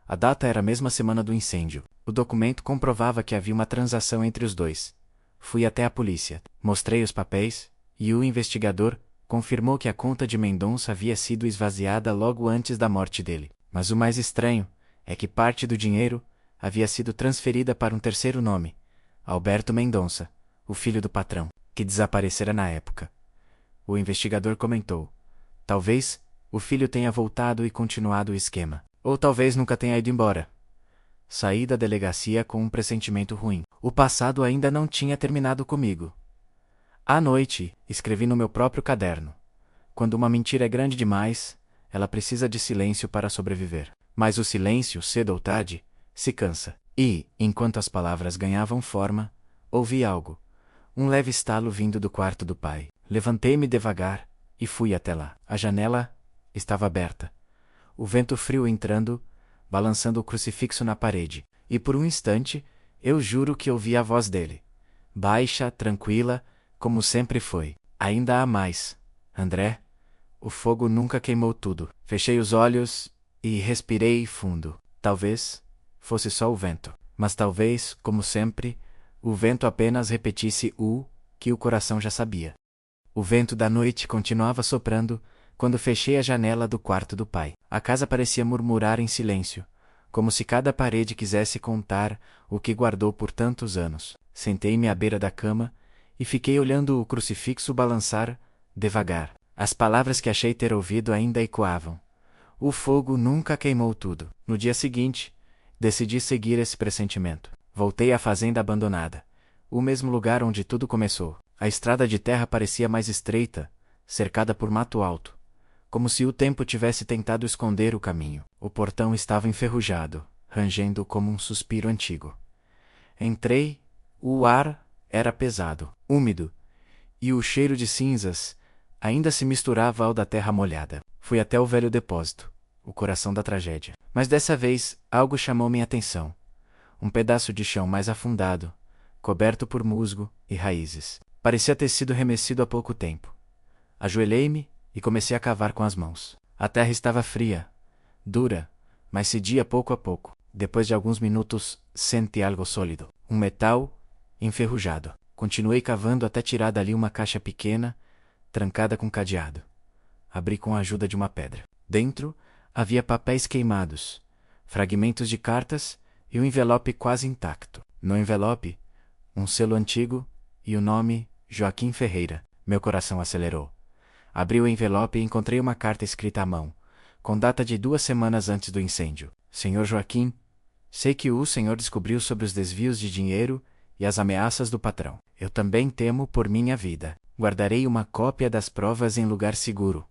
A data era a mesma semana do incêndio. O documento comprovava que havia uma transação entre os dois. Fui até a polícia. Mostrei os papéis e o investigador confirmou que a conta de Mendonça havia sido esvaziada logo antes da morte dele. Mas o mais estranho é que parte do dinheiro havia sido transferida para um terceiro nome, Alberto Mendonça, o filho do patrão, que desaparecera na época. O investigador comentou. Talvez o filho tenha voltado e continuado o esquema. Ou talvez nunca tenha ido embora. Saí da delegacia com um pressentimento ruim. O passado ainda não tinha terminado comigo. À noite, escrevi no meu próprio caderno. Quando uma mentira é grande demais, ela precisa de silêncio para sobreviver. Mas o silêncio, cedo ou tarde, se cansa. E, enquanto as palavras ganhavam forma, ouvi algo. Um leve estalo vindo do quarto do pai. Levantei-me devagar e fui até lá. A janela estava aberta. O vento frio entrando, balançando o crucifixo na parede. E por um instante, eu juro que ouvi a voz dele. Baixa, tranquila, como sempre foi. Ainda há mais. André, o fogo nunca queimou tudo. Fechei os olhos e respirei fundo. Talvez fosse só o vento. Mas talvez, como sempre, o vento apenas repetisse o que o coração já sabia. O vento da noite continuava soprando quando fechei a janela do quarto do pai. A casa parecia murmurar em silêncio, como se cada parede quisesse contar o que guardou por tantos anos. Sentei-me à beira da cama e fiquei olhando o crucifixo balançar devagar. As palavras que achei ter ouvido ainda ecoavam. O fogo nunca queimou tudo. No dia seguinte, decidi seguir esse pressentimento. Voltei à fazenda abandonada, o mesmo lugar onde tudo começou. A estrada de terra parecia mais estreita, cercada por mato alto, como se o tempo tivesse tentado esconder o caminho. O portão estava enferrujado, rangendo como um suspiro antigo. Entrei, o ar era pesado, úmido, e o cheiro de cinzas ainda se misturava ao da terra molhada. Fui até o velho depósito, o coração da tragédia. Mas dessa vez, algo chamou minha atenção. Um pedaço de chão mais afundado, coberto por musgo e raízes. Parecia ter sido remecido há pouco tempo. Ajoelhei-me e comecei a cavar com as mãos. A terra estava fria, dura, mas cedia pouco a pouco. Depois de alguns minutos, senti algo sólido. Um metal enferrujado. Continuei cavando até tirar dali uma caixa pequena, trancada com cadeado. Abri com a ajuda de uma pedra. Dentro, havia papéis queimados, fragmentos de cartas e um envelope quase intacto. No envelope, um selo antigo e o nome Joaquim Ferreira. Meu coração acelerou. Abri o envelope e encontrei uma carta escrita à mão, com data de 2 semanas antes do incêndio. Senhor Joaquim, sei que o senhor descobriu sobre os desvios de dinheiro e as ameaças do patrão. Eu também temo por minha vida. Guardarei uma cópia das provas em lugar seguro,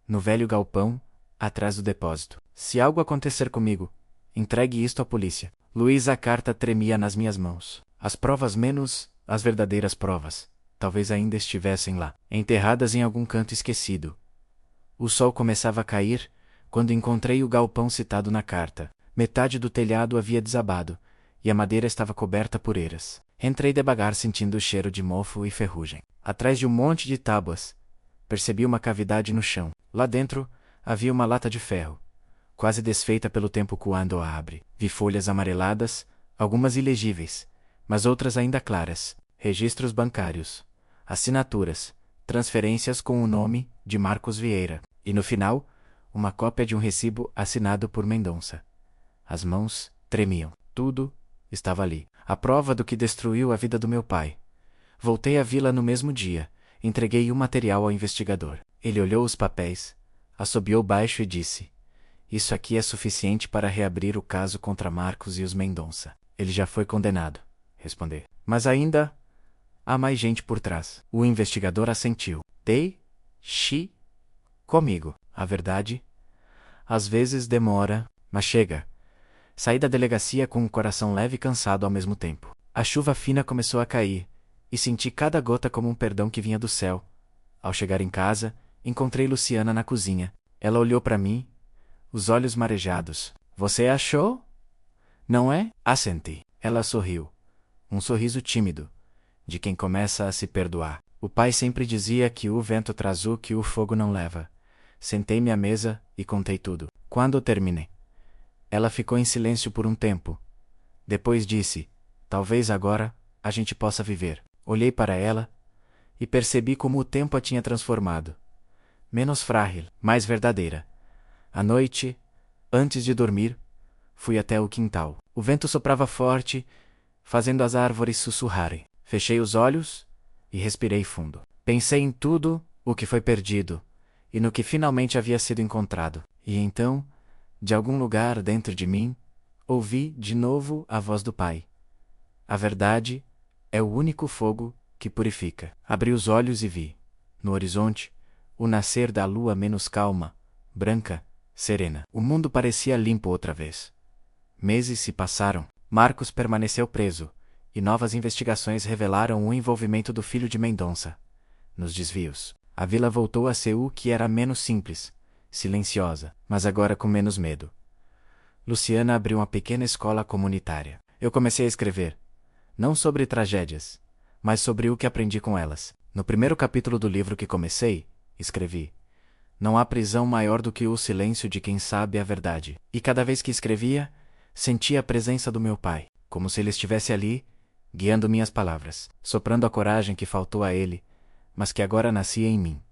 no velho galpão, atrás do depósito. Se algo acontecer comigo, entregue isto à polícia. Luiz, a carta tremia nas minhas mãos. As provas menos as verdadeiras provas, talvez ainda estivessem lá, enterradas em algum canto esquecido. O sol começava a cair, quando encontrei o galpão citado na carta. Metade do telhado havia desabado, e a madeira estava coberta por eiras. Entrei devagar, sentindo o cheiro de mofo e ferrugem. Atrás de um monte de tábuas, percebi uma cavidade no chão. Lá dentro, havia uma lata de ferro, quase desfeita pelo tempo quando a abre. Vi folhas amareladas, algumas ilegíveis, mas outras ainda claras. Registros bancários, assinaturas, transferências com o nome de Marcos Vieira. E no final, uma cópia de um recibo assinado por Mendonça. As mãos tremiam. Tudo estava ali. A prova do que destruiu a vida do meu pai. Voltei à vila no mesmo dia. Entreguei o material ao investigador. Ele olhou os papéis, assobiou baixo e disse: "Isso aqui é suficiente para reabrir o caso contra Marcos e os Mendonça." "Ele já foi condenado", respondi. "Mas ainda há mais gente por trás." O investigador assentiu. "Deixe comigo. A verdade, às vezes demora, mas chega." Saí da delegacia com o coração leve e cansado ao mesmo tempo. A chuva fina começou a cair, e senti cada gota como um perdão que vinha do céu. Ao chegar em casa, encontrei Luciana na cozinha. Ela olhou para mim, os olhos marejados. "Você achou? Não é?" Assenti. Ela sorriu. Um sorriso tímido, de quem começa a se perdoar. O pai sempre dizia que o vento traz o que o fogo não leva. Sentei-me à mesa e contei tudo. Quando terminei, ela ficou em silêncio por um tempo. Depois disse: "Talvez agora a gente possa viver." Olhei para ela e percebi como o tempo a tinha transformado. Menos frágil, mais verdadeira. À noite, antes de dormir, fui até o quintal. O vento soprava forte, fazendo as árvores sussurrarem. Fechei os olhos e respirei fundo. Pensei em tudo o que foi perdido e no que finalmente havia sido encontrado. E então, de algum lugar dentro de mim, ouvi de novo a voz do Pai. A verdade é o único fogo que purifica. Abri os olhos e vi, no horizonte, o nascer da lua menos calma, branca, serena. O mundo parecia limpo outra vez. Meses se passaram. Marcos permaneceu preso, e novas investigações revelaram o envolvimento do filho de Mendonça nos desvios. A vila voltou a ser o que era, menos simples, silenciosa, mas agora com menos medo. Luciana abriu uma pequena escola comunitária. Eu comecei a escrever, não sobre tragédias, mas sobre o que aprendi com elas. No primeiro capítulo do livro que comecei, escrevi: "Não há prisão maior do que o silêncio de quem sabe a verdade." E cada vez que escrevia, sentia a presença do meu pai, como se ele estivesse ali, guiando minhas palavras, soprando a coragem que faltou a ele, mas que agora nascia em mim.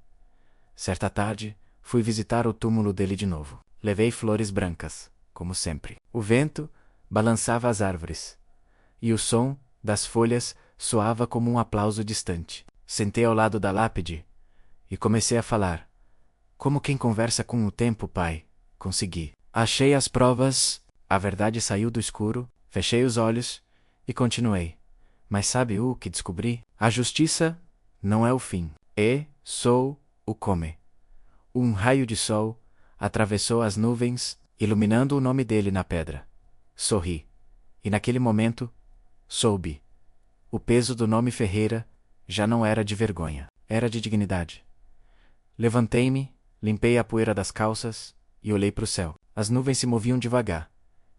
Certa tarde, fui visitar o túmulo dele de novo. Levei flores brancas, como sempre. O vento balançava as árvores, e o som das folhas soava como um aplauso distante. Sentei ao lado da lápide e comecei a falar. Como quem conversa com o tempo, pai. Consegui. Achei as provas, a verdade saiu do escuro, fechei os olhos e continuei. Mas sabe o que descobri? A justiça não é o fim. Sou o come. Um raio de sol atravessou as nuvens, iluminando o nome dele na pedra. Sorri. E naquele momento, soube. O peso do nome Ferreira já não era de vergonha, era de dignidade. Levantei-me, limpei a poeira das calças e olhei para o céu. As nuvens se moviam devagar,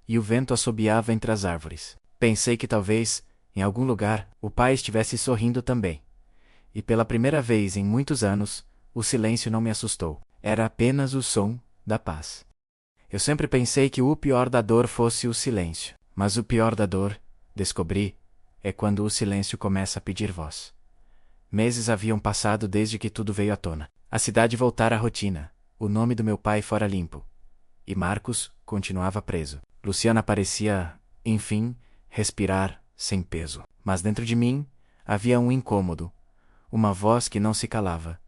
e o vento assobiava entre as árvores. Pensei que talvez, em algum lugar, o pai estivesse sorrindo também. E pela primeira vez em muitos anos, o silêncio não me assustou. Era apenas o som da paz. Eu sempre pensei que o pior da dor fosse o silêncio. Mas o pior da dor, descobri, é quando o silêncio começa a pedir voz. Meses haviam passado desde que tudo veio à tona. A cidade voltara à rotina. O nome do meu pai fora limpo. E Marcos continuava preso. Luciana parecia, enfim, respirar sem peso. Mas dentro de mim havia um incômodo, uma voz que não se calava.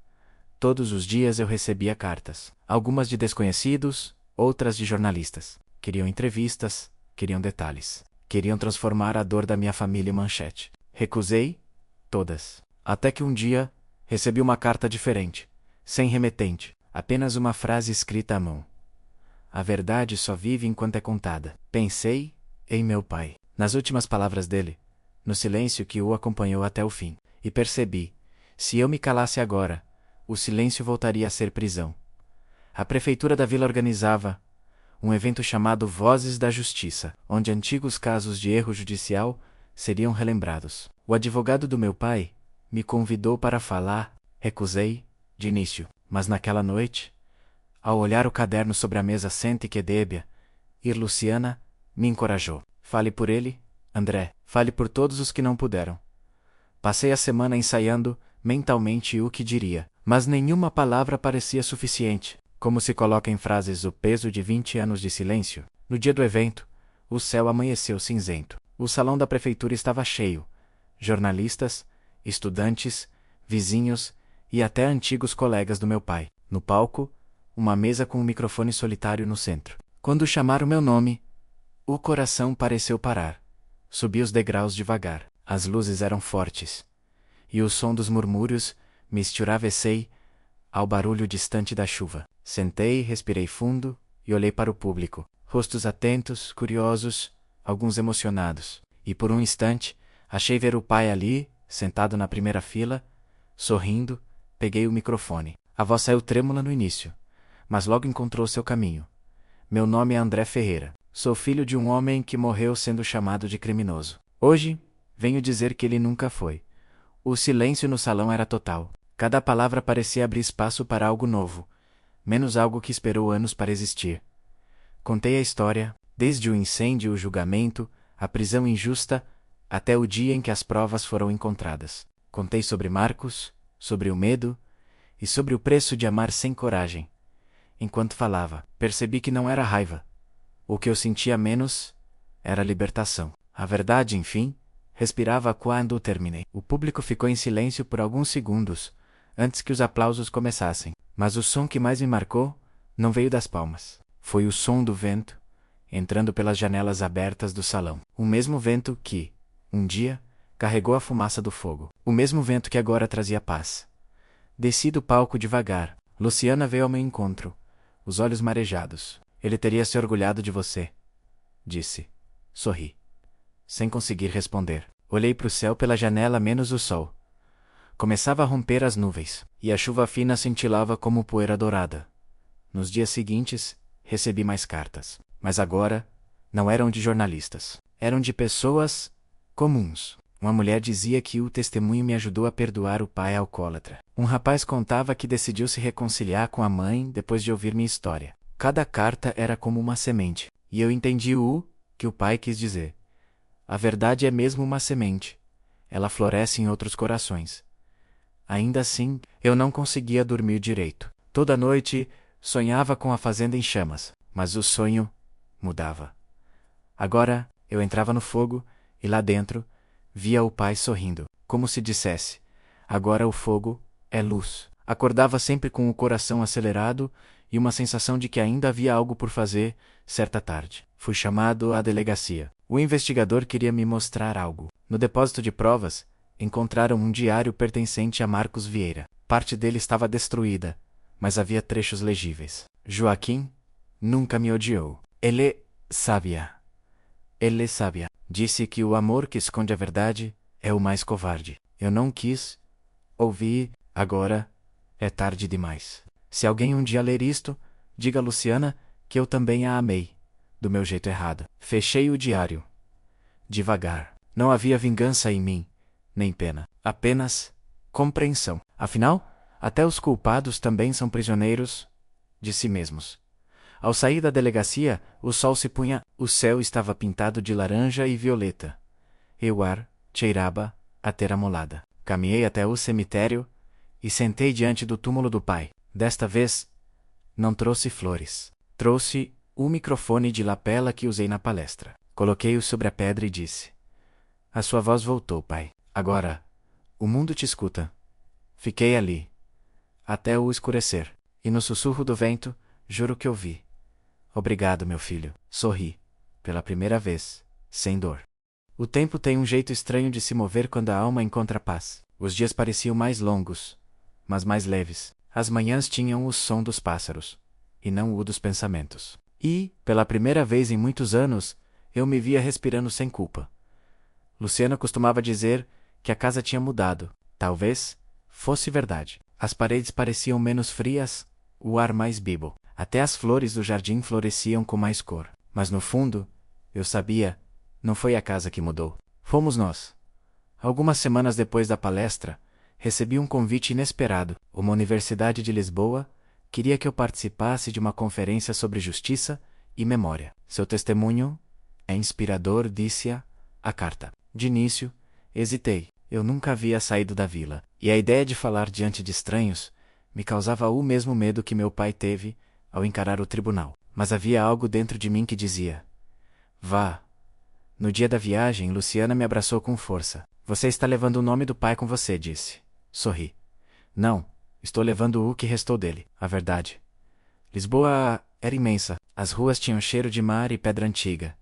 Todos os dias eu recebia cartas, algumas de desconhecidos, outras de jornalistas. Queriam entrevistas, queriam detalhes. Queriam transformar a dor da minha família em manchete. Recusei todas. Até que um dia, Recebi uma carta diferente, sem remetente, apenas uma frase escrita à mão. A verdade só vive enquanto é contada. Pensei em meu pai, nas últimas palavras dele, no silêncio que o acompanhou até o fim, e percebi, se eu me calasse agora, o silêncio voltaria a ser prisão. A prefeitura da vila organizava um evento chamado Vozes da Justiça, onde antigos casos de erro judicial seriam relembrados. O advogado do meu pai me convidou para falar, recusei, de início, mas naquela noite, ao olhar o caderno sobre a mesa sente que débia, ir Luciana, me encorajou. Fale por ele, André, fale por todos os que não puderam. Passei a semana ensaiando, mentalmente o que diria, mas nenhuma palavra parecia suficiente. Como se coloca em frases o peso de 20 anos de silêncio. No dia do evento, o céu amanheceu cinzento. O salão da prefeitura estava cheio. Jornalistas, estudantes, vizinhos e até antigos colegas do meu pai. No palco, uma mesa com um microfone solitário no centro. Quando chamaram meu nome, o coração pareceu parar. Subi os degraus devagar. As luzes eram fortes. E o som dos murmúrios misturava ao barulho distante da chuva. Sentei, respirei fundo e olhei para o público. Rostos atentos, curiosos, alguns emocionados. E por um instante, achei ver o pai ali, sentado na primeira fila, sorrindo. Peguei o microfone. A voz saiu trêmula no início, mas logo encontrou seu caminho. Meu nome é André Ferreira. Sou filho de um homem que morreu sendo chamado de criminoso. Hoje, venho dizer que ele nunca foi. O silêncio no salão era total. Cada palavra parecia abrir espaço para algo novo, menos algo que esperou anos para existir. Contei a história, desde o incêndio e o julgamento, a prisão injusta, até o dia em que as provas foram encontradas. Contei sobre Marcos, sobre o medo e sobre o preço de amar sem coragem. Enquanto falava, percebi que não era raiva. O que eu sentia menos era libertação. A verdade, enfim, respirava quando terminei. O público ficou em silêncio por alguns segundos, antes que os aplausos começassem. Mas o som que mais me marcou não veio das palmas. Foi o som do vento, entrando pelas janelas abertas do salão. O mesmo vento que, um dia, carregou a fumaça do fogo. O mesmo vento que agora trazia paz. Desci do palco devagar. Luciana veio ao meu encontro, os olhos marejados. Ele teria se orgulhado de você, disse. Sorri, sem conseguir responder. Olhei para o céu pela janela menos o sol. Começava a romper as nuvens, e a chuva fina cintilava como poeira dourada. Nos dias seguintes, recebi mais cartas. Mas agora, não eram de jornalistas. Eram de pessoas comuns. Uma mulher dizia que o testemunho me ajudou a perdoar o pai alcoólatra. Um rapaz contava que decidiu se reconciliar com a mãe depois de ouvir minha história. Cada carta era como uma semente, e eu entendi o que o pai quis dizer. A verdade é mesmo uma semente. Ela floresce em outros corações. Ainda assim, eu não conseguia dormir direito. Toda noite, sonhava com a fazenda em chamas, mas o sonho mudava. Agora, eu entrava no fogo, e lá dentro, via o pai sorrindo, como se dissesse: agora o fogo é luz. Acordava sempre com o coração acelerado e uma sensação de que ainda havia algo por fazer. Certa tarde, fui chamado à delegacia. O investigador queria me mostrar algo. No depósito de provas, encontraram um diário pertencente a Marcos Vieira. Parte dele estava destruída, mas havia trechos legíveis. Joaquim nunca me odiou. Ele sabia. Ele sabia. Disse que o amor que esconde a verdade é o mais covarde. Eu não quis ouvir. Agora é tarde demais. Se alguém um dia ler isto, diga a Luciana que eu também a amei, do meu jeito errado. Fechei o diário. Devagar. Não havia vingança em mim, nem pena. Apenas compreensão. Afinal, até os culpados também são prisioneiros de si mesmos. Ao sair da delegacia, o sol se punha, o céu estava pintado de laranja e violeta. E o ar cheirava a terra molada. Caminhei até o cemitério e sentei diante do túmulo do pai. Desta vez, não trouxe flores. Trouxe o microfone de lapela que usei na palestra. Coloquei-o sobre a pedra e disse: a sua voz voltou, pai. Agora, o mundo te escuta. Fiquei ali, até o escurecer, e no sussurro do vento, juro que ouvi. Obrigado, meu filho. Sorri, pela primeira vez, sem dor. O tempo tem um jeito estranho de se mover quando a alma encontra paz. Os dias pareciam mais longos, mas mais leves. As manhãs tinham o som dos pássaros, e não o dos pensamentos. E, pela primeira vez em muitos anos, eu me via respirando sem culpa. Luciana costumava dizer que a casa tinha mudado. Talvez fosse verdade. As paredes pareciam menos frias, o ar mais vivo. Até as flores do jardim floresciam com mais cor. Mas no fundo, eu sabia, não foi a casa que mudou. Fomos nós. Algumas semanas depois da palestra, recebi um convite inesperado. Uma universidade de Lisboa queria que eu participasse de uma conferência sobre justiça e memória. Seu testemunho é inspirador, disse a carta. De início, hesitei. Eu nunca havia saído da vila, e a ideia de falar diante de estranhos me causava o mesmo medo que meu pai teve ao encarar o tribunal. Mas havia algo dentro de mim que dizia: vá. No dia da viagem, Luciana me abraçou com força. Você está levando o nome do pai com você, disse. Sorri. Não, estou levando o que restou dele, a verdade. Lisboa era imensa. As ruas tinham cheiro de mar e pedra antiga,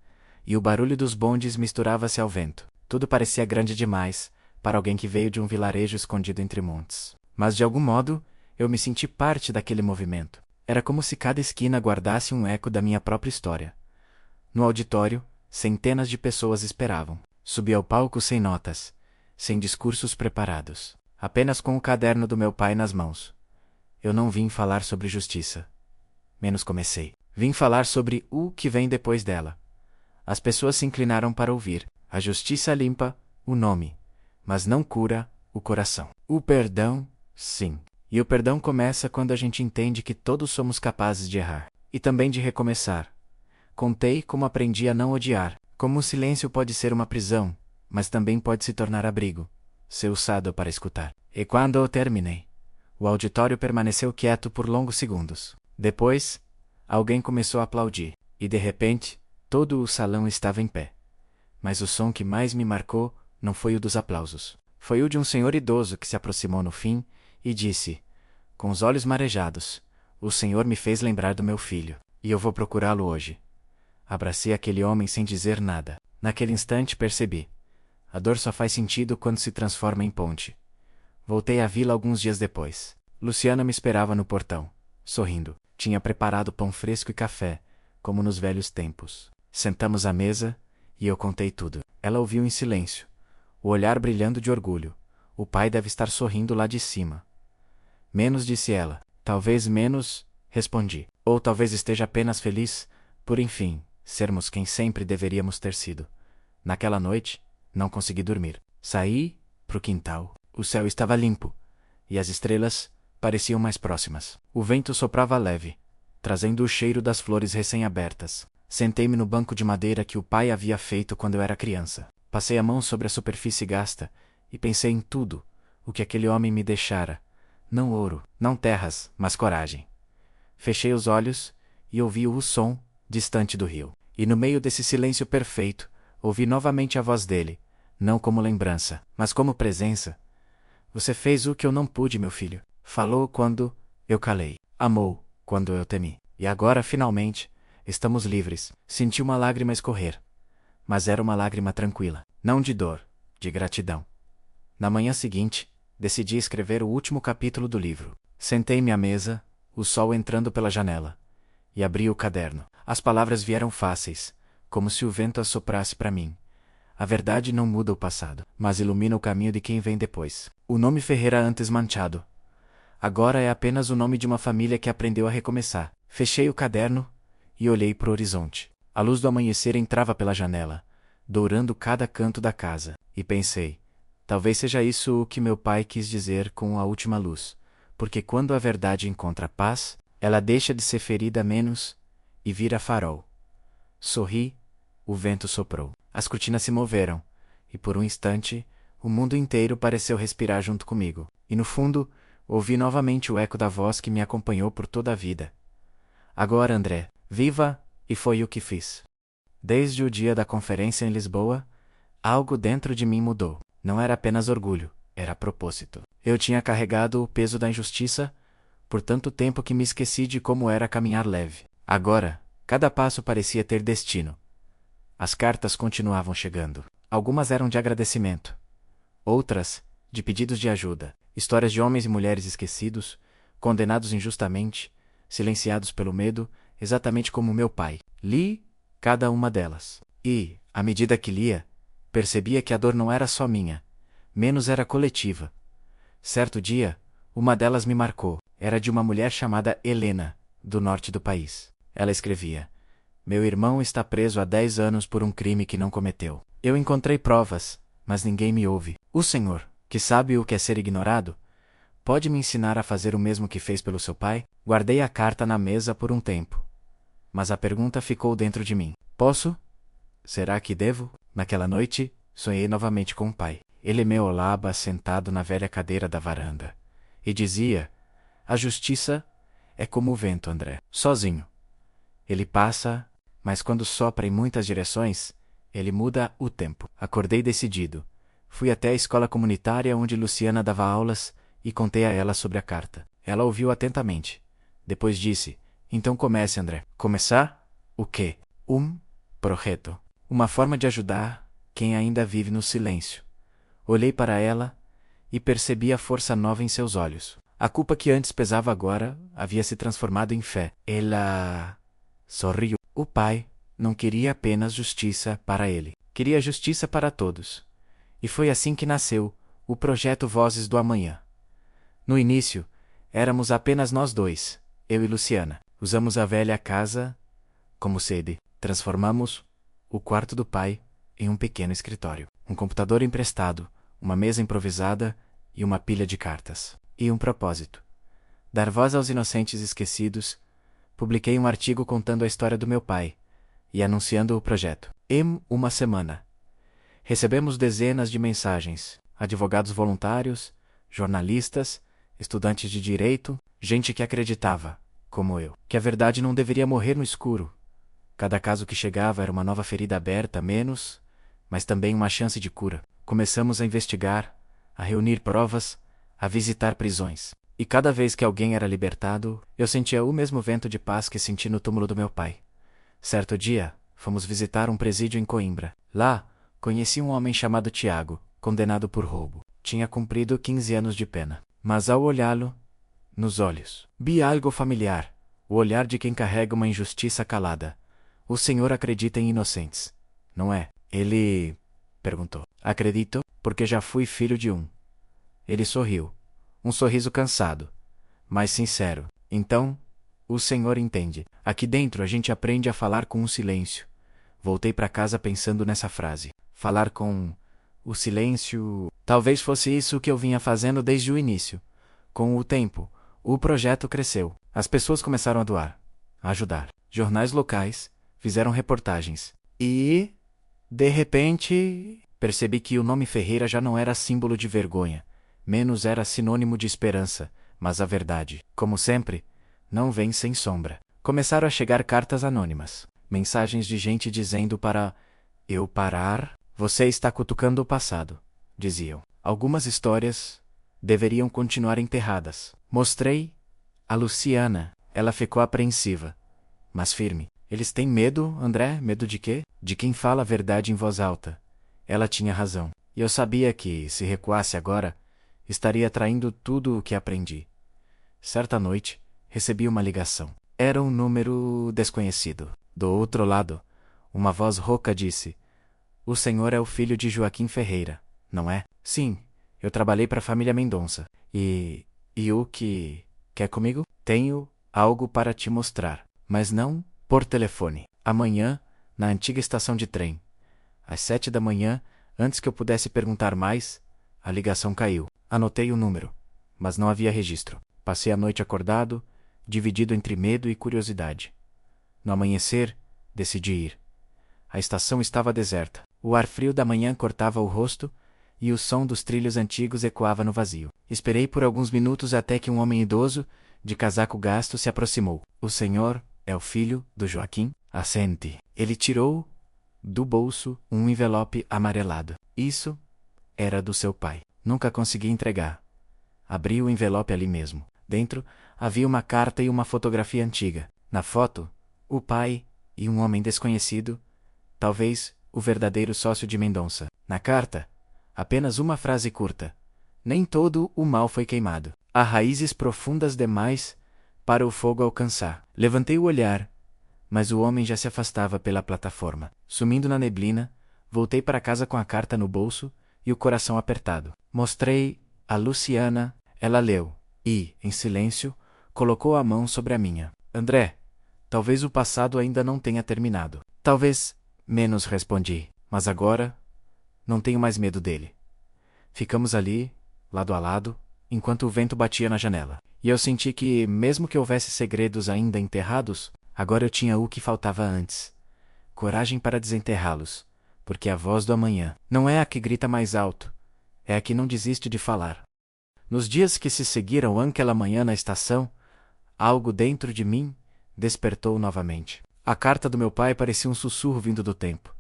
e o barulho dos bondes misturava-se ao vento. Tudo parecia grande demais para alguém que veio de um vilarejo escondido entre montes. Mas de algum modo, eu me senti parte daquele movimento. Era como se cada esquina guardasse um eco da minha própria história. No auditório, centenas de pessoas esperavam. Subi ao palco sem notas, sem discursos preparados, apenas com o caderno do meu pai nas mãos. Eu não vim falar sobre justiça. Menos comecei. Vim falar sobre o que vem depois dela. As pessoas se inclinaram para ouvir. A justiça limpa o nome, mas não cura o coração. O perdão, sim. E o perdão começa quando a gente entende que todos somos capazes de errar. E também de recomeçar. Contei como aprendi a não odiar. Como o silêncio pode ser uma prisão, mas também pode se tornar abrigo, ser usado para escutar. E quando eu terminei, o auditório permaneceu quieto por longos segundos. Depois, alguém começou a aplaudir, e de repente, todo o salão estava em pé. Mas o som que mais me marcou não foi o dos aplausos. Foi o de um senhor idoso que se aproximou no fim e disse, com os olhos marejados: o Senhor me fez lembrar do meu filho, e eu vou procurá-lo hoje. Abracei aquele homem sem dizer nada. Naquele instante percebi. A dor só faz sentido quando se transforma em ponte. Voltei à vila alguns dias depois. Luciana me esperava no portão, sorrindo. Tinha preparado pão fresco e café, como nos velhos tempos. Sentamos à mesa, e eu contei tudo. Ela ouviu em silêncio, o olhar brilhando de orgulho. O pai deve estar sorrindo lá de cima. Menos, disse ela. Talvez menos, respondi. Ou talvez esteja apenas feliz, por enfim, sermos quem sempre deveríamos ter sido. Naquela noite, não consegui dormir. Saí pro quintal. O céu estava limpo, e as estrelas pareciam mais próximas. O vento soprava leve, trazendo o cheiro das flores recém-abertas. Sentei-me no banco de madeira que o pai havia feito quando eu era criança. Passei a mão sobre a superfície gasta e pensei em tudo o que aquele homem me deixara. Não ouro, não terras, mas coragem. Fechei os olhos e ouvi o som distante do rio. E no meio desse silêncio perfeito, ouvi novamente a voz dele, não como lembrança, mas como presença. Você fez o que eu não pude, meu filho. Falou quando eu calei. Amou quando eu temi. E agora, finalmente, estamos livres. Senti uma lágrima escorrer. Mas era uma lágrima tranquila. Não de dor, de gratidão. Na manhã seguinte, decidi escrever o último capítulo do livro. Sentei-me à mesa, o sol entrando pela janela, e abri o caderno. As palavras vieram fáceis, como se o vento as soprasse para mim. A verdade não muda o passado, mas ilumina o caminho de quem vem depois. O nome Ferreira antes manchado. Agora é apenas o nome de uma família que aprendeu a recomeçar. Fechei o caderno e olhei para o horizonte. A luz do amanhecer entrava pela janela, dourando cada canto da casa. E pensei, talvez seja isso o que meu pai quis dizer com a última luz, porque quando a verdade encontra paz, ela deixa de ser ferida menos e vira farol. Sorri, o vento soprou. As cortinas se moveram, e por um instante, o mundo inteiro pareceu respirar junto comigo. E no fundo, ouvi novamente o eco da voz que me acompanhou por toda a vida. Agora, André, viva, e foi o que fiz. Desde o dia da conferência em Lisboa, algo dentro de mim mudou. Não era apenas orgulho, era propósito. Eu tinha carregado o peso da injustiça por tanto tempo que me esqueci de como era caminhar leve. Agora, cada passo parecia ter destino. As cartas continuavam chegando. Algumas eram de agradecimento. Outras, de pedidos de ajuda. Histórias de homens e mulheres esquecidos, condenados injustamente, silenciados pelo medo, exatamente como meu pai. Li cada uma delas. E, à medida que lia, percebia que a dor não era só minha, menos era coletiva. Certo dia, uma delas me marcou. Era de uma mulher chamada Helena, do norte do país. Ela escrevia: meu irmão está preso há 10 anos por um crime que não cometeu. Eu encontrei provas, mas ninguém me ouve. O Senhor, que sabe o que é ser ignorado, pode me ensinar a fazer o mesmo que fez pelo seu pai? Guardei a carta na mesa por um tempo. Mas a pergunta ficou dentro de mim. Posso? Será que devo? Naquela noite, sonhei novamente com o pai. Ele me olhava sentado na velha cadeira da varanda. E dizia: a justiça é como o vento, André. Sozinho. Ele passa, mas quando sopra em muitas direções, ele muda o tempo. Acordei decidido. Fui até a escola comunitária onde Luciana dava aulas e contei a ela sobre a carta. Ela ouviu atentamente. Depois disse: então comece, André. Começar? O quê? Projeto. Uma forma de ajudar quem ainda vive no silêncio. Olhei para ela e percebi a força nova em seus olhos. A culpa que antes pesava agora havia se transformado em fé. Ela sorriu. O pai não queria apenas justiça para ele. Queria justiça para todos. E foi assim que nasceu o projeto Vozes do Amanhã. No início, éramos apenas nós dois, eu e Luciana. Usamos a velha casa como sede. Transformamos o quarto do pai em um pequeno escritório. Um computador emprestado, uma mesa improvisada e uma pilha de cartas. E um propósito: dar voz aos inocentes esquecidos. Publiquei um artigo contando a história do meu pai e anunciando o projeto. Em uma semana, recebemos dezenas de mensagens, advogados voluntários, jornalistas, estudantes de direito, gente que acreditava, como eu, que a verdade não deveria morrer no escuro. Cada caso que chegava era uma nova ferida aberta, menos, mas também uma chance de cura. Começamos a investigar, a reunir provas, a visitar prisões. E cada vez que alguém era libertado, eu sentia o mesmo vento de paz que senti no túmulo do meu pai. Certo dia, fomos visitar um presídio em Coimbra. Lá, conheci um homem chamado Tiago, condenado por roubo. Tinha cumprido 15 anos de pena. Mas ao olhá-lo, nos olhos, vi algo familiar, o olhar de quem carrega uma injustiça calada. O Senhor acredita em inocentes, não é? Ele perguntou. Acredito, porque já fui filho de um. Ele sorriu. Um sorriso cansado, mas sincero. Então, o Senhor entende. Aqui dentro a gente aprende a falar com o silêncio. Voltei para casa pensando nessa frase. Falar com o silêncio. Talvez fosse isso que eu vinha fazendo desde o início. Com o tempo, o projeto cresceu. As pessoas começaram a doar, a ajudar. Jornais locais fizeram reportagens. E, de repente, percebi que o nome Ferreira já não era símbolo de vergonha. Menos era sinônimo de esperança, mas a verdade, como sempre, não vem sem sombra. Começaram a chegar cartas anônimas, mensagens de gente dizendo para eu parar. Você está cutucando o passado, diziam. Algumas histórias deveriam continuar enterradas. Mostrei a Luciana. Ela ficou apreensiva, mas firme. Eles têm medo, André? Medo de quê? De quem fala a verdade em voz alta. Ela tinha razão. E eu sabia que, se recuasse agora, estaria traindo tudo o que aprendi. Certa noite, recebi uma ligação. Era um número desconhecido. Do outro lado, uma voz rouca disse: o senhor é o filho de Joaquim Ferreira, não é? Sim, eu trabalhei para a família Mendonça. E o que quer comigo? Tenho algo para te mostrar, mas não por telefone. Amanhã, na antiga estação de trem. Às 7 da manhã, antes que eu pudesse perguntar mais, a ligação caiu. Anotei o número, mas não havia registro. Passei a noite acordado, dividido entre medo e curiosidade. No amanhecer, decidi ir. A estação estava deserta. O ar frio da manhã cortava o rosto e o som dos trilhos antigos ecoava no vazio. Esperei por alguns minutos até que um homem idoso, de casaco gasto, se aproximou. O senhor é o filho do Joaquim? Assente. Ele tirou do bolso um envelope amarelado. Isso era do seu pai. Nunca consegui entregar. Abri o envelope ali mesmo. Dentro havia uma carta e uma fotografia antiga. Na foto, o pai e um homem desconhecido, talvez o verdadeiro sócio de Mendonça. Na carta, apenas uma frase curta: Nem todo o mal foi queimado. Há raízes profundas demais para o fogo alcançar. Levantei o olhar, mas o homem já se afastava pela plataforma. Sumindo na neblina, voltei para casa com a carta no bolso e o coração apertado. Mostrei a Luciana, ela leu e, em silêncio, colocou a mão sobre a minha. André, talvez o passado ainda não tenha terminado. Talvez menos, respondi, mas agora não tenho mais medo dele. Ficamos ali, lado a lado, enquanto o vento batia na janela. E eu senti que, mesmo que houvesse segredos ainda enterrados, agora eu tinha o que faltava antes: coragem para desenterrá-los, porque a voz do amanhã não é a que grita mais alto, é a que não desiste de falar. Nos dias que se seguiram àquela manhã na estação, algo dentro de mim despertou novamente. A carta do meu pai parecia um sussurro vindo do tempo,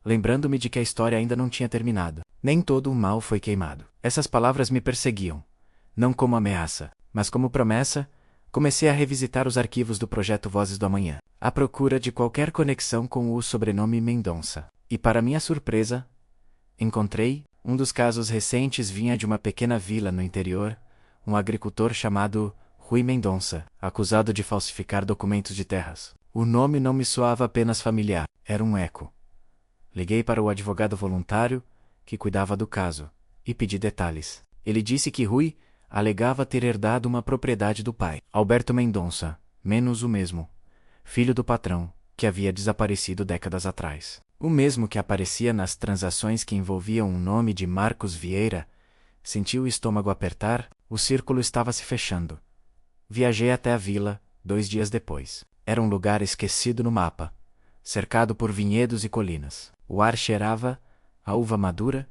lembrando-me de que a história ainda não tinha terminado. Nem todo o mal foi queimado. Essas palavras me perseguiam, não como ameaça, mas como promessa. Comecei a revisitar os arquivos do projeto Vozes do Amanhã, à procura de qualquer conexão com o sobrenome Mendonça. E, para minha surpresa, encontrei. Um dos casos recentes vinha de uma pequena vila no interior, um agricultor chamado Rui Mendonça, acusado de falsificar documentos de terras. O nome não me soava apenas familiar, era um eco. Liguei para o advogado voluntário que cuidava do caso e pedi detalhes. Ele disse que Rui alegava ter herdado uma propriedade do pai, Alberto Mendonça, menos o mesmo, filho do patrão, que havia desaparecido décadas atrás. O mesmo que aparecia nas transações que envolviam o nome de Marcos Vieira. Senti o estômago apertar, o círculo estava se fechando. Viajei até a vila, 2 dias depois. Era um lugar esquecido no mapa, cercado por vinhedos e colinas. O ar cheirava a uva madura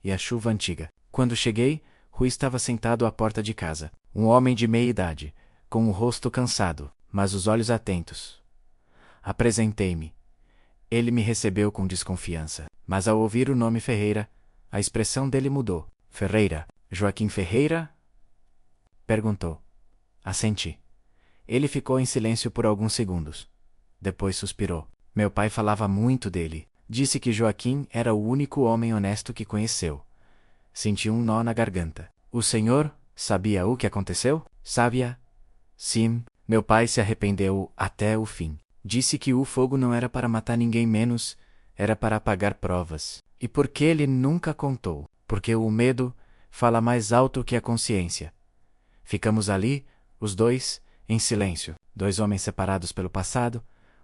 e a chuva antiga. Quando cheguei, Rui estava sentado à porta de casa. Um homem de meia idade, com o rosto cansado, mas os olhos atentos. Apresentei-me. Ele me recebeu com desconfiança, mas ao ouvir o nome Ferreira, a expressão dele mudou. Ferreira? Joaquim Ferreira? Perguntou. Assenti. Ele ficou em silêncio por alguns segundos. Depois suspirou. Meu pai falava muito dele. Disse que Joaquim era o único homem honesto que conheceu. Senti um nó na garganta. O senhor sabia o que aconteceu? Sabia? Sim. Meu pai se arrependeu até o fim. Disse que o fogo não era para matar ninguém menos, era para apagar provas. E por que ele nunca contou? Porque o medo fala mais alto que a consciência. Ficamos ali, os dois, em silêncio. 2 homens separados pelo passado,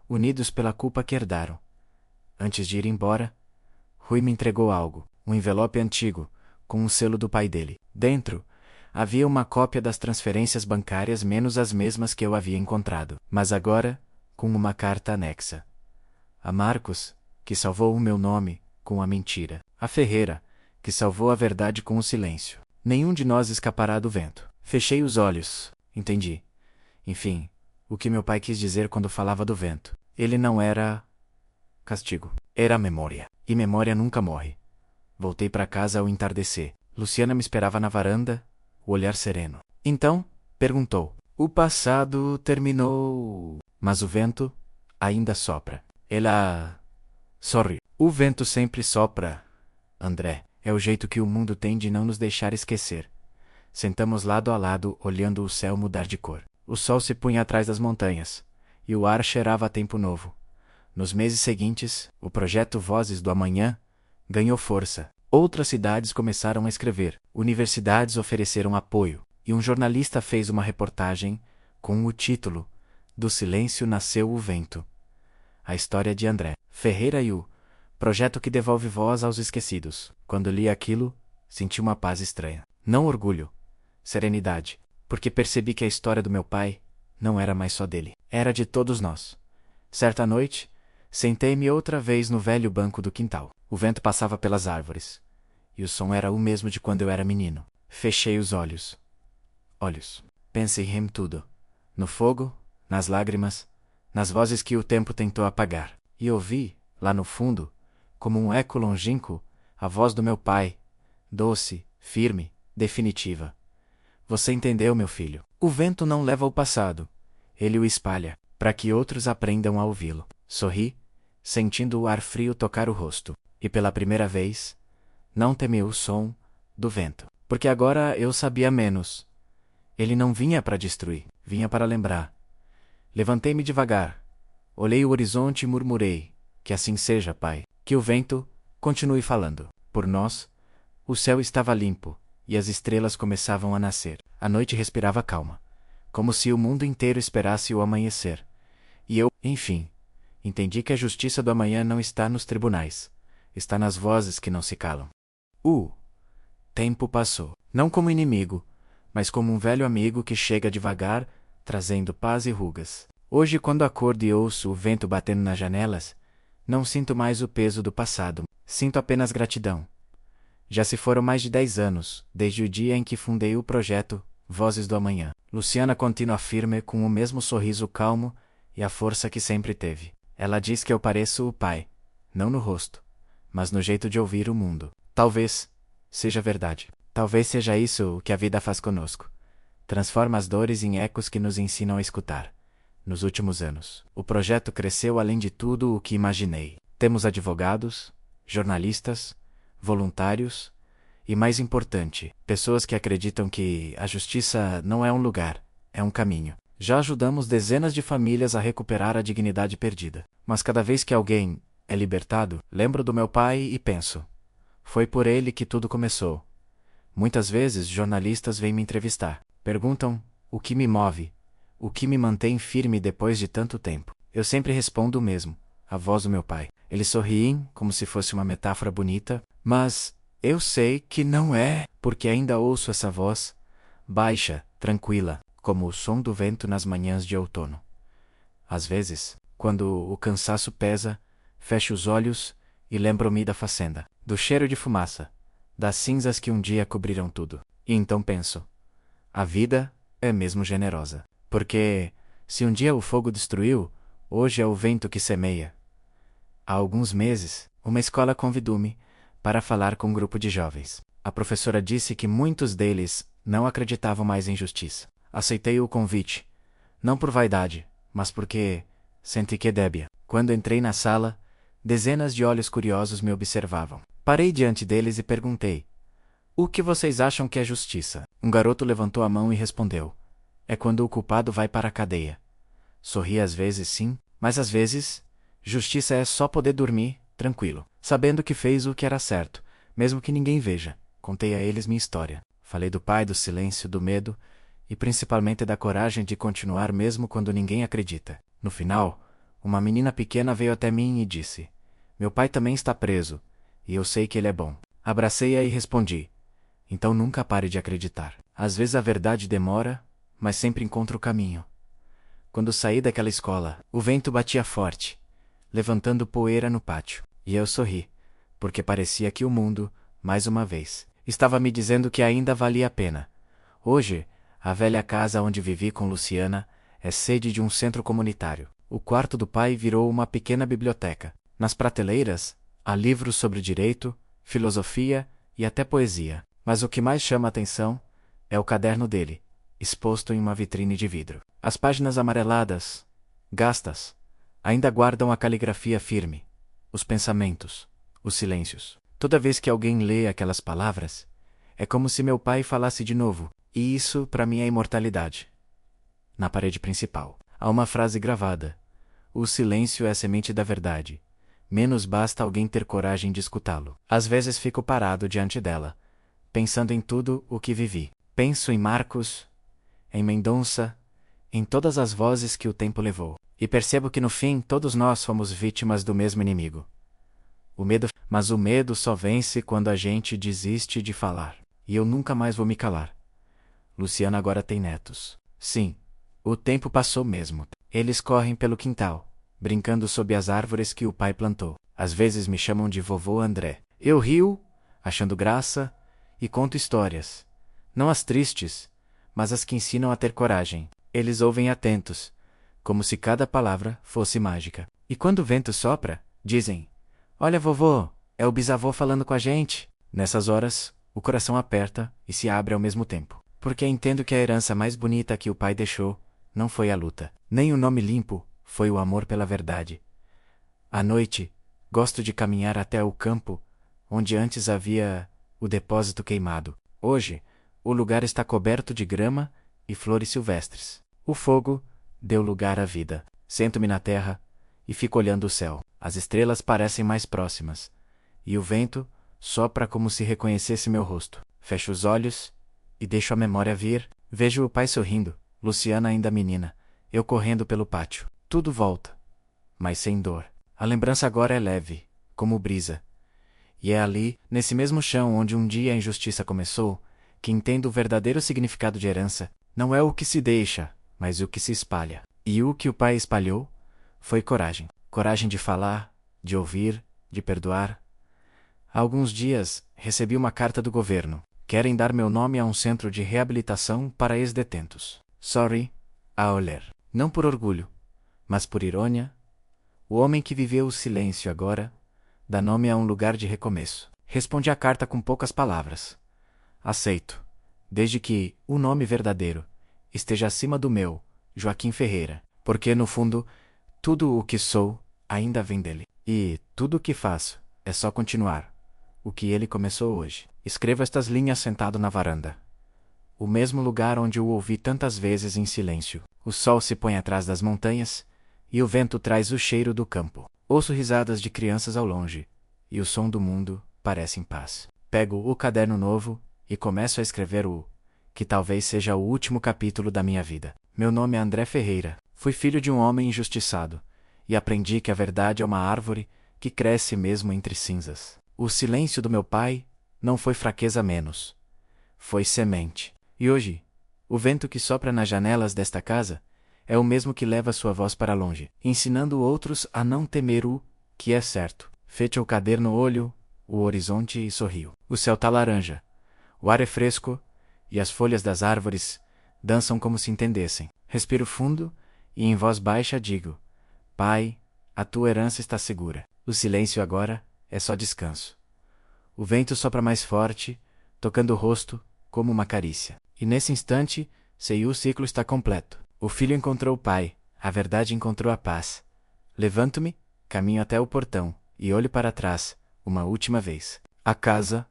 unidos pela culpa que herdaram. Antes de ir embora, Rui me entregou algo, um envelope antigo, com o selo do pai dele. Dentro, havia uma cópia das transferências bancárias menos as mesmas que eu havia encontrado, mas agora com uma carta anexa. A Marcos, que salvou o meu nome com a mentira. A Ferreira, que salvou a verdade com o silêncio. Nenhum de nós escapará do vento. Fechei os olhos. Entendi. Enfim, o que meu pai quis dizer quando falava do vento. Ele não era castigo. Era memória. E memória nunca morre. Voltei para casa ao entardecer. Luciana me esperava na varanda, o olhar sereno. Então, perguntou. O passado terminou, mas o vento ainda sopra. Ela sorriu. O vento sempre sopra, André. É o jeito que o mundo tem de não nos deixar esquecer. Sentamos lado a lado, olhando o céu mudar de cor. O sol se punha atrás das montanhas, e o ar cheirava a tempo novo. Nos meses seguintes, o projeto Vozes do Amanhã ganhou força. Outras cidades começaram a escrever, universidades ofereceram apoio, e um jornalista fez uma reportagem com o título Do Silêncio Nasceu o Vento. A história de André Ferreira e o projeto que devolve voz aos esquecidos. Quando li aquilo, senti uma paz estranha. Não orgulho, serenidade, porque percebi que a história do meu pai não era mais só dele, era de todos nós. Certa noite, sentei-me outra vez no velho banco do quintal. O vento passava pelas árvores, e o som era o mesmo de quando eu era menino. Fechei os olhos. Pensei em tudo. No fogo, nas lágrimas, nas vozes que o tempo tentou apagar. E ouvi, lá no fundo, como um eco longínquo, a voz do meu pai, doce, firme, definitiva. Você entendeu, meu filho? O vento não leva o passado. Ele o espalha, para que outros aprendam a ouvi-lo. Sorri, sentindo o ar frio tocar o rosto. E pela primeira vez, não temeu o som do vento. Porque agora eu sabia menos. Ele não vinha para destruir, vinha para lembrar. Levantei-me devagar. Olhei o horizonte e murmurei: que assim seja, Pai. Que o vento continue falando. Por nós, o céu estava limpo, e as estrelas começavam a nascer. A noite respirava calma, como se o mundo inteiro esperasse o amanhecer. E eu, enfim, entendi que a justiça do amanhã não está nos tribunais, está nas vozes que não se calam. O tempo passou, não como inimigo, mas como um velho amigo que chega devagar, trazendo paz e rugas. Hoje, quando acordo e ouço o vento batendo nas janelas, não sinto mais o peso do passado, sinto apenas gratidão. Já se foram mais de 10 anos, desde o dia em que fundei o projeto Vozes do Amanhã. Luciana continua firme com o mesmo sorriso calmo e a força que sempre teve. Ela diz que eu pareço o pai, não no rosto, mas no jeito de ouvir o mundo. Talvez seja verdade. Talvez seja isso o que a vida faz conosco. Transforma as dores em ecos que nos ensinam a escutar. Nos últimos anos, o projeto cresceu além de tudo o que imaginei. Temos advogados, jornalistas, voluntários e, mais importante, pessoas que acreditam que a justiça não é um lugar, é um caminho. Já ajudamos dezenas de famílias a recuperar a dignidade perdida. Mas cada vez que alguém é libertado, lembro do meu pai e penso: foi por ele que tudo começou. Muitas vezes jornalistas vêm me entrevistar. Perguntam o que me move, o que me mantém firme depois de tanto tempo. Eu sempre respondo o mesmo: a voz do meu pai. Eles sorriem, como se fosse uma metáfora bonita, mas eu sei que não é, porque ainda ouço essa voz, baixa, tranquila, como o som do vento nas manhãs de outono. Às vezes, quando o cansaço pesa, fecho os olhos e lembro-me da fazenda, do cheiro de fumaça, das cinzas que um dia cobriram tudo. E então penso: a vida é mesmo generosa. Porque, se um dia o fogo destruiu, hoje é o vento que semeia. Há alguns meses, uma escola convidou-me para falar com um grupo de jovens. A professora disse que muitos deles não acreditavam mais em justiça. Aceitei o convite, não por vaidade, mas porque senti que débia. Quando entrei na sala, dezenas de olhos curiosos me observavam. Parei diante deles e perguntei: o que vocês acham que é justiça? Um garoto levantou a mão e respondeu: é quando o culpado vai para a cadeia. Sorri às vezes sim, mas às vezes, justiça é só poder dormir, tranquilo, sabendo que fez o que era certo, mesmo que ninguém veja. Contei a eles minha história. Falei do pai, do silêncio, do medo e principalmente da coragem de continuar mesmo quando ninguém acredita. No final, uma menina pequena veio até mim e disse: meu pai também está preso, e eu sei que ele é bom. Abracei-a e respondi: então nunca pare de acreditar. Às vezes a verdade demora, mas sempre encontra o caminho. Quando saí daquela escola, o vento batia forte, levantando poeira no pátio, e eu sorri, porque parecia que o mundo, mais uma vez, estava me dizendo que ainda valia a pena. Hoje, a velha casa onde vivi com Luciana é sede de um centro comunitário. O quarto do pai virou uma pequena biblioteca. Nas prateleiras, há livros sobre direito, filosofia e até poesia. Mas o que mais chama a atenção é o caderno dele, exposto em uma vitrine de vidro. As páginas amareladas, gastas, ainda guardam a caligrafia firme, os pensamentos, os silêncios. Toda vez que alguém lê aquelas palavras, é como se meu pai falasse de novo, e isso para mim é imortalidade. Na parede principal, há uma frase gravada: o silêncio é a semente da verdade. Menos basta alguém ter coragem de escutá-lo. Às vezes fico parado diante dela, pensando em tudo o que vivi. Penso em Marcos, em Mendonça, em todas as vozes que o tempo levou. E percebo que no fim todos nós fomos vítimas do mesmo inimigo. O medo. Mas o medo só vence quando a gente desiste de falar. E eu nunca mais vou me calar. Luciana agora tem netos. Sim, o tempo passou mesmo. Eles correm pelo quintal, brincando sob as árvores que o pai plantou. Às vezes me chamam de vovô André. Eu rio, achando graça, e conto histórias. Não as tristes, mas as que ensinam a ter coragem. Eles ouvem atentos, como se cada palavra fosse mágica. E quando o vento sopra, dizem: olha, vovô, é o bisavô falando com a gente. Nessas horas, o coração aperta e se abre ao mesmo tempo. Porque entendo que a herança mais bonita que o pai deixou não foi a luta, nem o nome limpo, foi o amor pela verdade. À noite, gosto de caminhar até o campo, onde antes havia o depósito queimado. Hoje, o lugar está coberto de grama e flores silvestres. O fogo deu lugar à vida. Sento-me na terra e fico olhando o céu. As estrelas parecem mais próximas, e o vento sopra como se reconhecesse meu rosto. Fecho os olhos e deixo a memória vir. Vejo o pai sorrindo, Luciana ainda menina, eu correndo pelo pátio. Tudo volta, mas sem dor. A lembrança agora é leve, como brisa. E é ali, nesse mesmo chão onde um dia a injustiça começou, que entendo o verdadeiro significado de herança. Não é o que se deixa, mas o que se espalha. E o que o pai espalhou foi coragem. Coragem de falar, de ouvir, de perdoar. Há alguns dias, recebi uma carta do governo. Querem dar meu nome a um centro de reabilitação para ex-detentos. Sorry, a olhar. Não por orgulho, mas por irônia. O homem que viveu o silêncio agora dá nome a um lugar de recomeço. Respondi a carta com poucas palavras. Aceito, desde que o nome verdadeiro esteja acima do meu, Joaquim Ferreira, porque no fundo, tudo o que sou ainda vem dele. E tudo o que faço é só continuar o que ele começou hoje. Escrevo estas linhas sentado na varanda. O mesmo lugar onde o ouvi tantas vezes em silêncio. O sol se põe atrás das montanhas e o vento traz o cheiro do campo. Ouço risadas de crianças ao longe e o som do mundo parece em paz. Pego o caderno novo e começo a escrever o que talvez seja o último capítulo da minha vida. Meu nome é André Ferreira. Fui filho de um homem injustiçado e aprendi que a verdade é uma árvore que cresce mesmo entre cinzas. O silêncio do meu pai não foi fraqueza menos. Foi semente. E hoje, o vento que sopra nas janelas desta casa é o mesmo que leva sua voz para longe, ensinando outros a não temer o que é certo. Fecho o caderno no olho, o horizonte e sorrio. O céu tá laranja, o ar é fresco e as folhas das árvores dançam como se entendessem. Respiro fundo e em voz baixa digo: Pai, a tua herança está segura. O silêncio agora é só descanso. O vento sopra mais forte, tocando o rosto como uma carícia. E nesse instante, sei o ciclo está completo. O filho encontrou o pai, a verdade encontrou a paz. Levanto-me, caminho até o portão e olho para trás, uma última vez. A casa,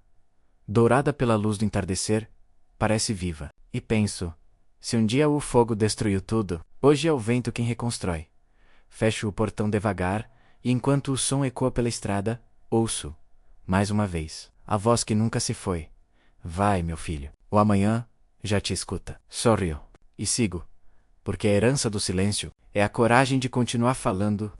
dourada pela luz do entardecer, parece viva. E penso, se um dia o fogo destruiu tudo, hoje é o vento quem reconstrói. Fecho o portão devagar e enquanto o som ecoa pela estrada, ouço, mais uma vez, a voz que nunca se foi. Vai, meu filho. O amanhã já te escuta. Sorrio. E sigo. Porque a herança do silêncio é a coragem de continuar falando